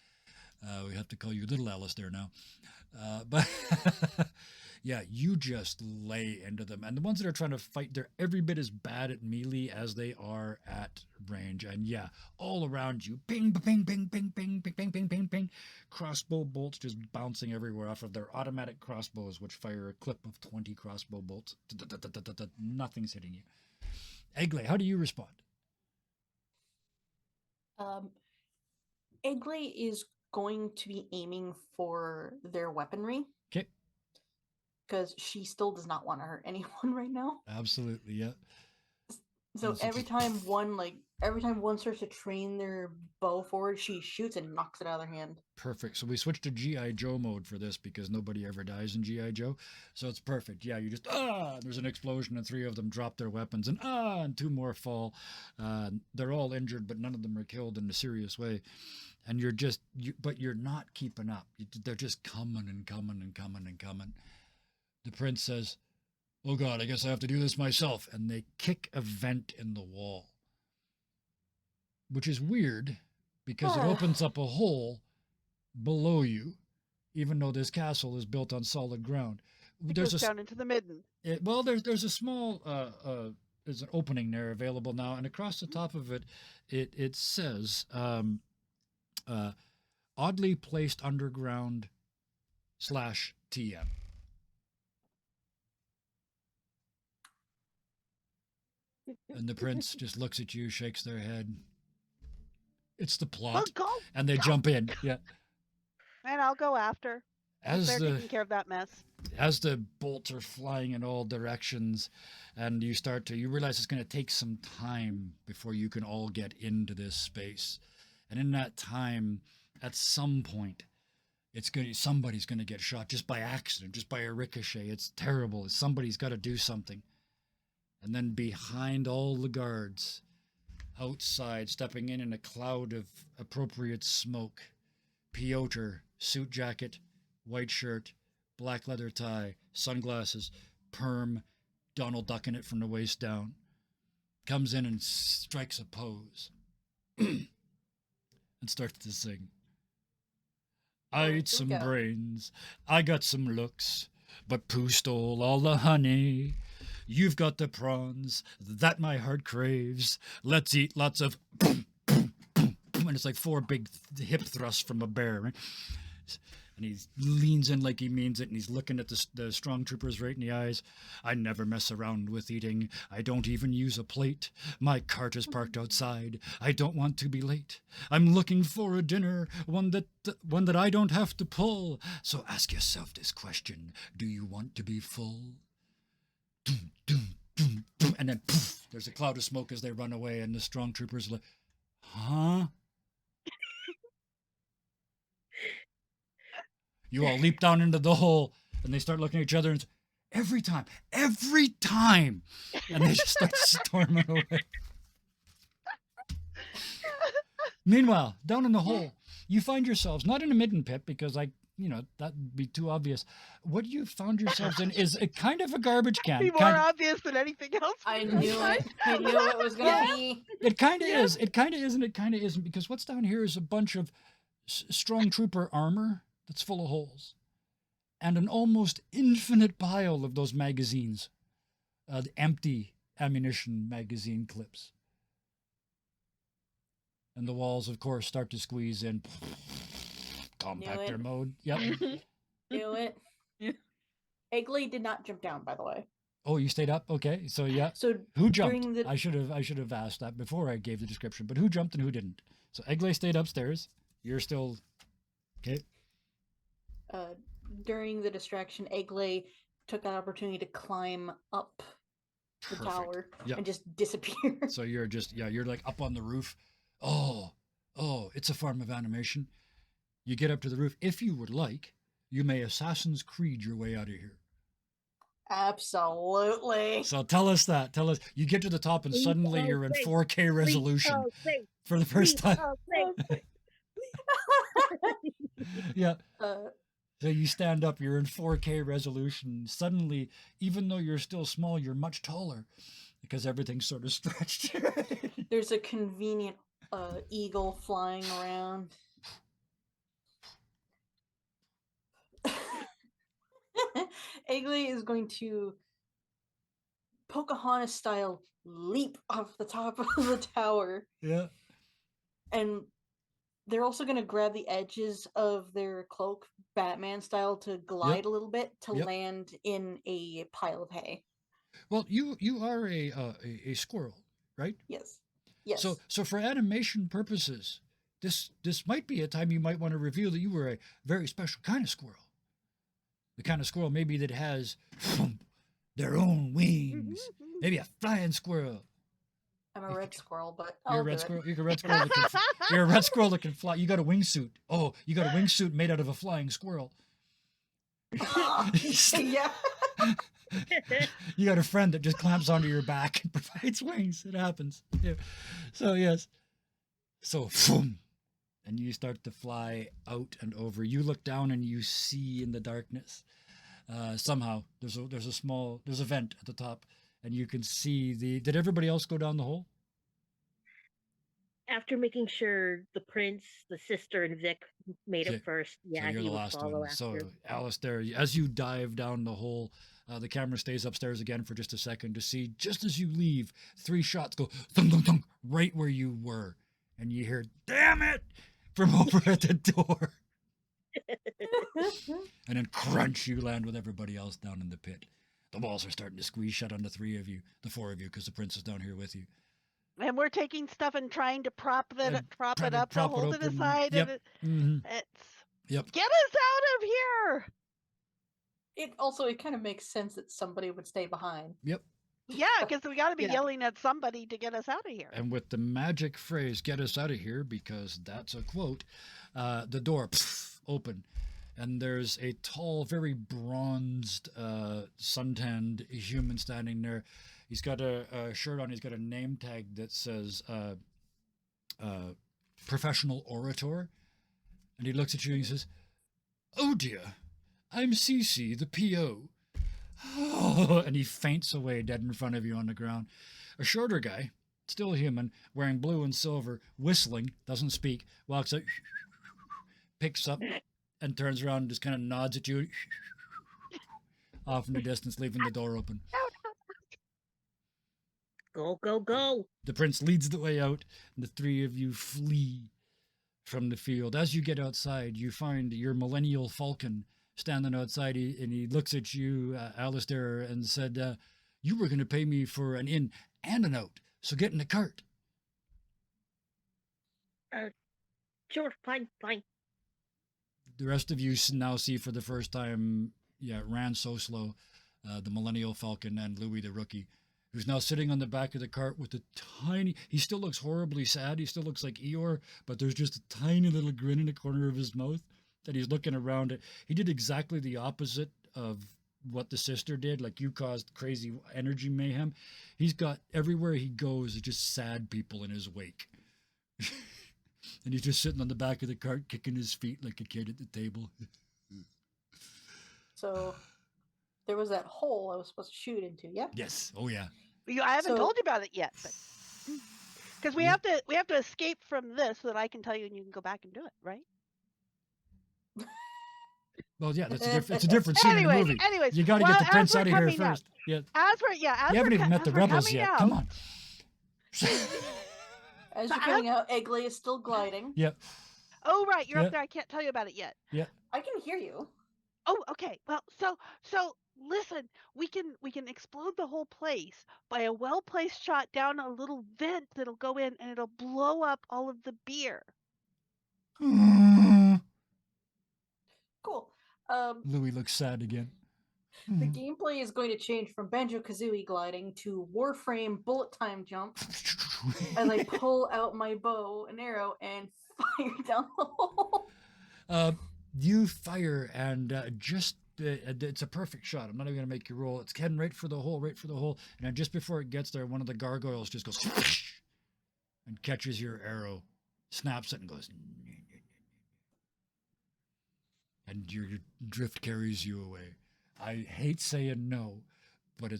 We have to call you Little Alistair now. But yeah, you just lay into them. And the ones that are trying to fight, they're every bit as bad at melee as they are at range. And yeah, all around you, ping, ping, ping, ping, ping, ping, ping, ping, ping, ping. Crossbow bolts just bouncing everywhere off of their automatic crossbows, which fire a clip of 20 crossbow bolts. Nothing's hitting you. Eggley, how do you respond? Eggley is going to be aiming for their weaponry. Okay. Because she still does not want to hurt anyone right now. Absolutely, yeah. So every time one starts to train their bow forward, she shoots and knocks it out of their hand. Perfect. So we switched to G.I. Joe mode for this because nobody ever dies in G.I. Joe. So it's perfect. Yeah, you just, there's an explosion and 3 of them drop their weapons and 2 more fall. They're all injured, but none of them are killed in a serious way. And but you're not keeping up. They're just coming and coming and coming and coming. The prince says, oh God, I guess I have to do this myself. And they kick a vent in the wall, which is weird because it opens up a hole below you, even though this castle is built on solid ground. It goes down into the midden. There's a small, there's an opening there available now. And across the top of it, it says, oddly placed underground /TM. And the prince just looks at you, shakes their head. It's the plot. Well, go, and they jump in. Yeah. and I'll go after. They're taking care of that mess. As the bolts are flying in all directions and you realize it's going to take some time before you can all get into this space. And in that time, at some point, somebody's gonna get shot just by accident, just by a ricochet. It's terrible. Somebody's got to do something. And then behind all the guards, outside, stepping in a cloud of appropriate smoke, Piotr, suit jacket, white shirt, black leather tie, sunglasses, perm, Donald ducking it from the waist down, comes in and strikes a pose and starts to sing. I ate some brains, I got some looks, but Pooh stole all the honey. You've got the prawns that my heart craves. Let's eat lots of boom, boom, boom, boom. And it's like 4 big hip thrusts from a bear, right? And he leans in like he means it, and he's looking at the strong troopers right in the eyes. I never mess around with eating. I don't even use a plate. My cart is parked outside. I don't want to be late. I'm looking for a dinner, one that I don't have to pull. So ask yourself this question: do you want to be full? Doom, doom, doom, doom. And then poof, there's a cloud of smoke as they run away, and the strong troopers are like, huh? You all leap down into the hole, and they start looking at each other, and every time, and they just start storming away. Meanwhile, down in the hole, you find yourselves not in a midden pit, because that'd be too obvious. What you found yourselves in is a kind of a garbage can. Be more obvious than anything else. I knew it. I knew it was going to be. It kind of is. It kind of is, and it kind of isn't, because what's down here is a bunch of strong trooper armor that's full of holes, and an almost infinite pile of those magazines, the empty ammunition magazine clips. And the walls, of course, start to squeeze in. Compactor mode. Yep. Knew it. Eggly did not jump down, by the way. Oh, you stayed up? Okay. So yeah. So who jumped? I should have asked that before I gave the description, but who jumped and who didn't? So Eggly stayed upstairs. You're still okay. During the distraction, Eggly took that opportunity to climb up the tower and just disappear. So you're you're like up on the roof. Oh, it's a form of animation. You get up to the roof. If you would like, you may Assassin's Creed your way out of here. Absolutely. So tell us that. Tell us. You get to the top and suddenly you're in 4K resolution for the first time. Yeah. So you stand up, you're in 4K resolution. Suddenly, even though you're still small, you're much taller because everything's sort of stretched. There's a convenient eagle flying around. Eggly is going to Pocahontas style leap off the top of the tower. Yeah. And they're also going to grab the edges of their cloak, Batman style, to glide a little bit to land in a pile of hay. Well, you are a squirrel, right? Yes. Yes. So for animation purposes, this might be a time you might want to reveal that you were a very special kind of squirrel. The kind of squirrel maybe that has their own wings. Maybe a flying squirrel. I'm a red squirrel, but you're a red squirrel. You're a red squirrel. You're a red squirrel that can fly. You got a wingsuit. Oh, you got a wingsuit made out of a flying squirrel. Yeah. You got a friend that just clamps onto your back and provides wings. It happens. Yeah. So yes. So boom. And you start to fly out and over. You look down and you see in the darkness. Somehow there's a vent at the top, and you can see Did everybody else go down the hole? After making sure the prince, the sister, and Vic made it first, so you're he the would last follow one. after. So Alistair, as you dive down the hole, the camera stays upstairs again for just a second to see. Just as you leave, 3 shots go thunk thunk thunk right where you were, and you hear "damn it" from over at the door. And then crunch, you land with everybody else down in the pit. The walls are starting to squeeze shut on the 4 of you, because the prince is down here with you. And we're taking stuff and trying to prop it up to hold it aside. Yep. And it's Yep. Get us out of here. It kind of makes sense that somebody would stay behind. Yep. Yeah, because we got to be Yeah. yelling at somebody to get us out of here. And with the magic phrase, get us out of here, because that's a quote, the door open. And there's a tall, very bronzed, suntanned human standing there. He's got a shirt on. He's got a name tag that says professional orator. And he looks at you and he says, "Oh dear, I'm Cece, the PO." And he faints away dead in front of you on the ground. A shorter guy, still human, wearing blue and silver, whistling, doesn't speak, walks out, picks up, and turns around and just kind of nods at you off in the distance, leaving the door open. Go, go, go. The prince leads the way out, and the three of you flee from the field. As you get outside, you find your millennial falcon standing outside, and he looks at you, Alistair, and said, "You were going to pay me for an in and an out, so get in the cart." Sure, fine, fine. The rest of you now see for the first time, Ran Soslow, the millennial falcon, and Louis the rookie, who's now sitting on the back of the cart with a tiny... He still looks horribly sad. He still looks like Eeyore, but there's just a tiny little grin in the corner of his mouth that he's looking around at. He did exactly the opposite of what the sister did. Like, you caused crazy energy mayhem. He's got, everywhere he goes, just sad people in his wake. And he's just sitting on the back of the cart, kicking his feet like a kid at the table. So there was that hole I was supposed to shoot into, yeah? Yes. Oh, yeah. I haven't So- told you about it yet, because we Yeah. have to escape from this so that I can tell you and you can go back and do it, right? Well, yeah, it's a different scene in the movie. Anyways, You got to well, get the prince as we're out of here coming out- first. Yeah. As we're You haven't even met the rebels yet. Come on. As So you're coming out, Eggley is still gliding. Yep. Oh, right, you're Yeah. up there. I can't tell you about it yet. I can hear you. Oh, okay. Well, so listen, we can explode the whole place by a well-placed shot down a little vent that'll go in and it'll blow up all of the beer. Cool. Louis looks sad again. The gameplay is going to change from Banjo-Kazooie gliding to Warframe bullet time jump as I pull out my bow and arrow and fire down the hole. You fire, and it's a perfect shot. I'm not even going to make you roll. It's heading right for the hole. And then just before it gets there, one of the gargoyles just goes and catches your arrow, snaps it, and goes. And your drift carries you away. I hate saying no, but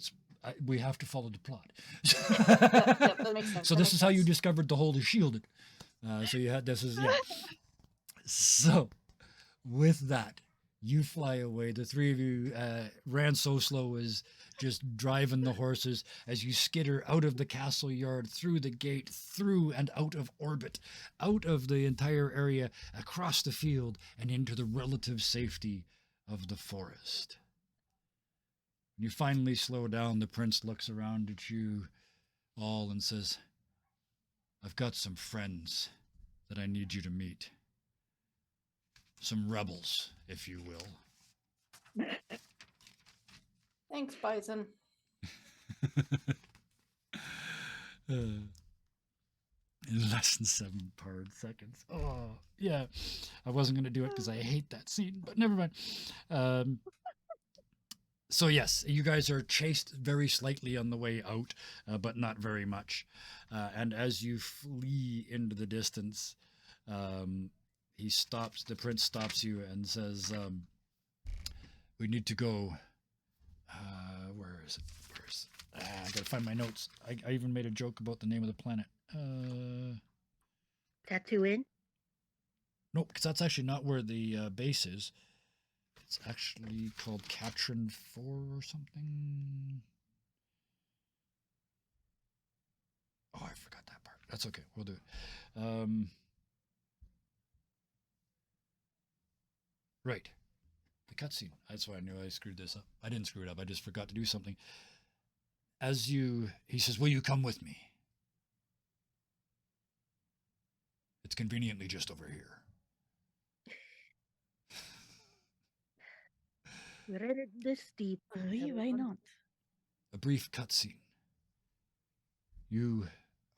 we have to follow the plot. Yep, that makes sense. So that this makes is how you sense. discovered the hole is shielded. So you had So with that, you fly away. The three of you ran so slow as just driving the horses as you skitter out of the castle yard, through the gate, through and out of orbit, out of the entire area, across the field, and into the relative safety of the forest. When you finally slow down, the prince looks around at you all and says, "I've got some friends that I need you to meet. Some rebels, if you will." Thanks, Bison. In less than 7 seconds. Oh, yeah. I wasn't going to do it because I hate that scene, but never mind. So yes, you guys are chased very slightly on the way out, but not very much. And as you flee into the distance, the prince stops you and says, "We need to go." Where is it? I gotta find my notes. I even made a joke about the name of the planet. Tatooine? Nope, because that's actually not where the base is. It's actually called Katrin 4 or something. Oh, I forgot that part. That's okay. We'll do it. Right. The cutscene. That's why I knew I screwed this up. I didn't screw it up. I just forgot to do something. He says, "Will you come with me? It's conveniently just over here." We're in it this deep. Why not? A brief cutscene You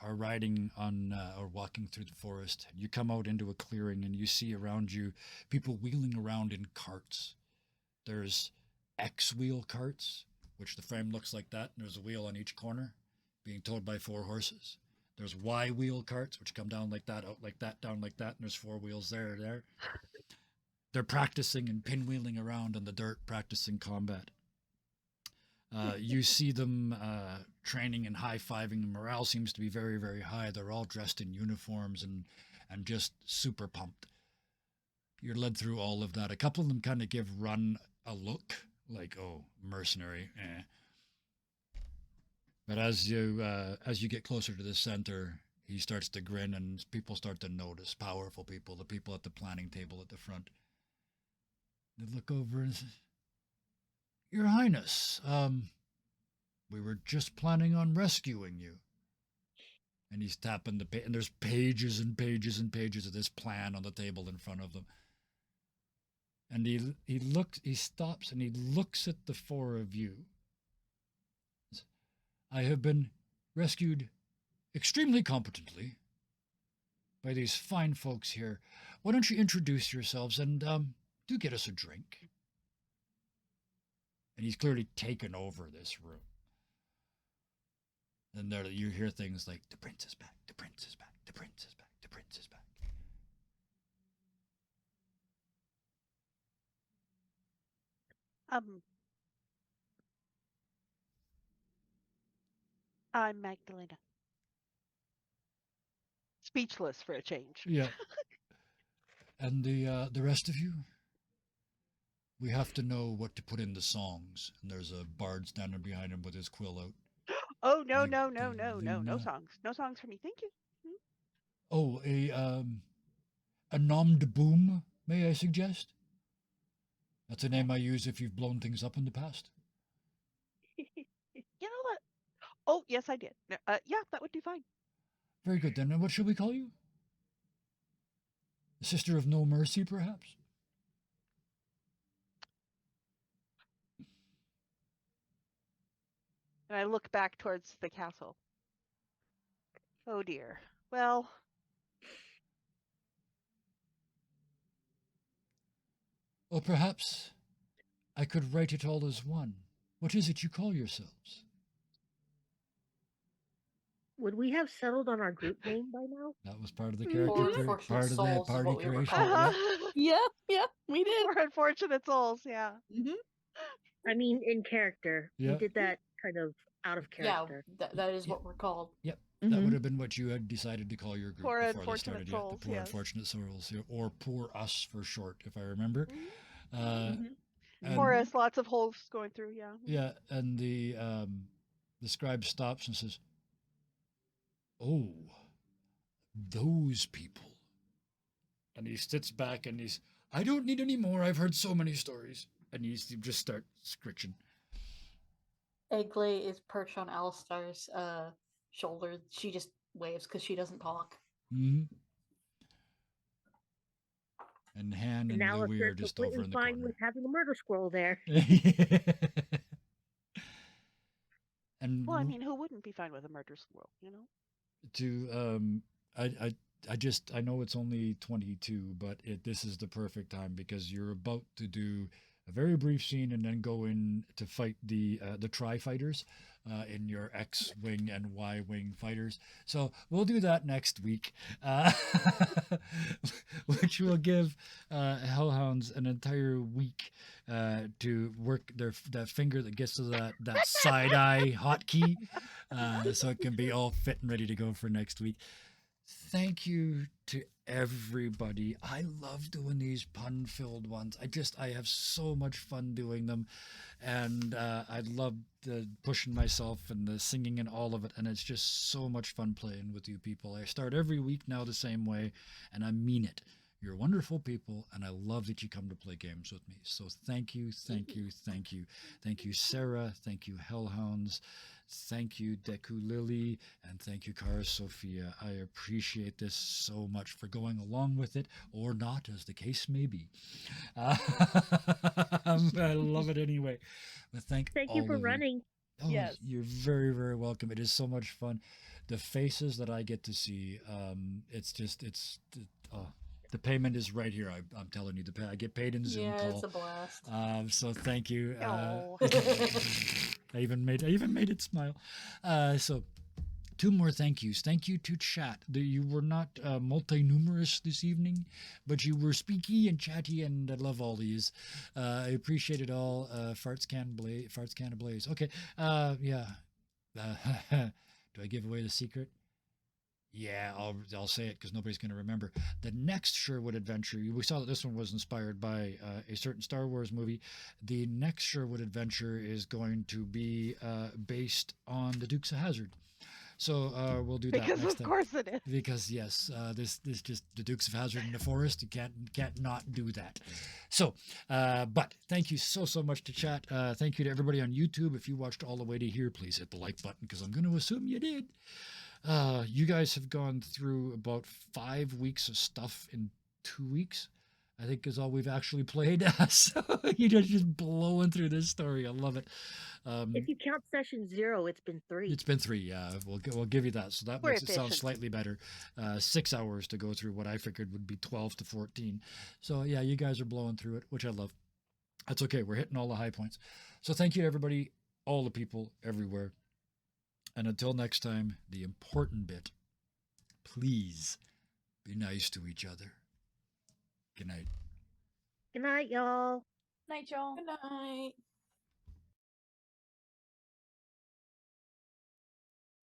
are riding on or walking through the forest. You come out into a clearing and you see around you people wheeling around in carts. There's X-wheel carts, which the frame looks like that, and there's a wheel on each corner, being towed by 4 horses. There's Y-wheel carts, which come down like that, out like that, down like that, and there's 4 wheels there. They're practicing and pinwheeling around in the dirt, practicing combat. You see them training and high-fiving. Morale seems to be very, very high. They're all dressed in uniforms and just super pumped. You're led through all of that. A couple of them kind of give Run a look, like, oh, mercenary, eh. But as you get closer to the center, he starts to grin, and people start to notice, powerful people, the people at the planning table at the front. They look over and say, Your Highness, we were just planning on rescuing you. And he's tapping the and there's pages and pages and pages of this plan on the table in front of them. And he stops and he looks at the 4 of you. I have been rescued extremely competently by these fine folks here. Why don't you introduce yourselves and do get us a drink? And he's clearly taken over this room. And there you hear things like, the prince is back, the prince is back, the prince is back, the prince is back. I'm Magdalena. Speechless for a change. Yeah. And the rest of you? We have to know what to put in the songs. And there's a bard standing behind him with his quill out. Oh, no, You no, do no, no, no, no not- songs. No songs for me. Thank you. Oh, a nom de boom, may I suggest? That's a name I use if you've blown things up in the past. You know what? Oh, yes, I did. Yeah, that would do fine. Very good, then. And what shall we call you? The Sister of No Mercy, perhaps? And I look back towards the castle. Oh, dear. Well, Or perhaps I could write it all as one. What is it you call yourselves? Would we have settled on our group name by now? That was part of the Mm. character, Four part Unfortunate of the Souls is party what we were creation. called. Yeah. Yeah, we did. we're unfortunate souls, yeah. I mean, in character. Yeah. We did that kind of out of Yeah, character. that is what we're called. Yep. That would have been what you had decided to call your group Poor before they Unfortunate started. Souls, The Poor yes. Unfortunate Souls, or Poor Us for short, if I remember. Mhm. And- For us, lots of holes going through, yeah. Yeah, and the scribe stops and says, "Oh, those people." And he sits back and I don't need any more. I've heard so many stories. And he just starts scritching. Eglay is perched on Alistar's shoulder. She just waves because she doesn't talk. Mm-hmm. And Han and now Louis they're are just over completely in the fine corner. with having a murder scroll there. And Well, I mean, who wouldn't be fine with a murder squirrel, you know? to I know it's only 22, but this is the perfect time because you're about to do a very brief scene and then go in to fight the tri-fighters in your X-wing and Y-wing fighters. So we'll do that next week, which will give Hellhounds an entire week to work that finger that gets to that side eye hotkey, so it can be all fit and ready to go for next week. Thank you to everybody. I love doing these pun-filled ones. I have so much fun doing them, and I love the pushing myself and the singing and all of it, and it's just so much fun playing with you people. I start every week now the same way, and I mean it. You're wonderful people, and I love that you come to play games with me. So thank you, thank you, thank you. Thank you, Sarah. Thank you, Hellhounds. Thank you, Deku Lily, and thank you, Cara Sophia. I appreciate this so much for going along with it, or not, as the case may be. I love it anyway. But thank Thank all you for of running. Oh, Yes. you're very, very welcome. It is so much fun. The faces that I get to see, oh, the payment is right here. I'm telling you, I get paid in Zoom Yeah, call. it's a blast. So thank you. Oh. I even made it smile. So two more thank yous. Thank you to chat. You were not multi-numerous this evening, but you were speaky and chatty, and I love all these. I appreciate it all. Farts can ablaze. Okay. Yeah. Do I give away the secret? Yeah, I'll say it because nobody's going to remember. The next Sherwood adventure, we saw that this one was inspired by a certain Star Wars movie. The next Sherwood adventure is going to be based on the Dukes of Hazzard. So we'll do that Because next of time. course it is. Because yes, this just the Dukes of Hazzard in the forest. You can't not do that. So, but thank you so much to chat. Thank you to everybody on YouTube. If you watched all the way to here, please hit the like button because I'm going to assume you did. You guys have gone through about 5 weeks of stuff in 2 weeks. I think is all we've actually played. So you're just blowing through this story. I love it. If you count session 0, it's been 3. It's been 3, yeah. We'll give you that. So that We're makes it sound efficient. slightly better. 6 hours to go through what I figured would be 12 to 14. So yeah, you guys are blowing through it, which I love. That's okay. We're hitting all the high points. So thank you to everybody, all the people everywhere. And until next time, the important bit, please be nice to each other. Good night. Good night, y'all. Night, y'all. Good night.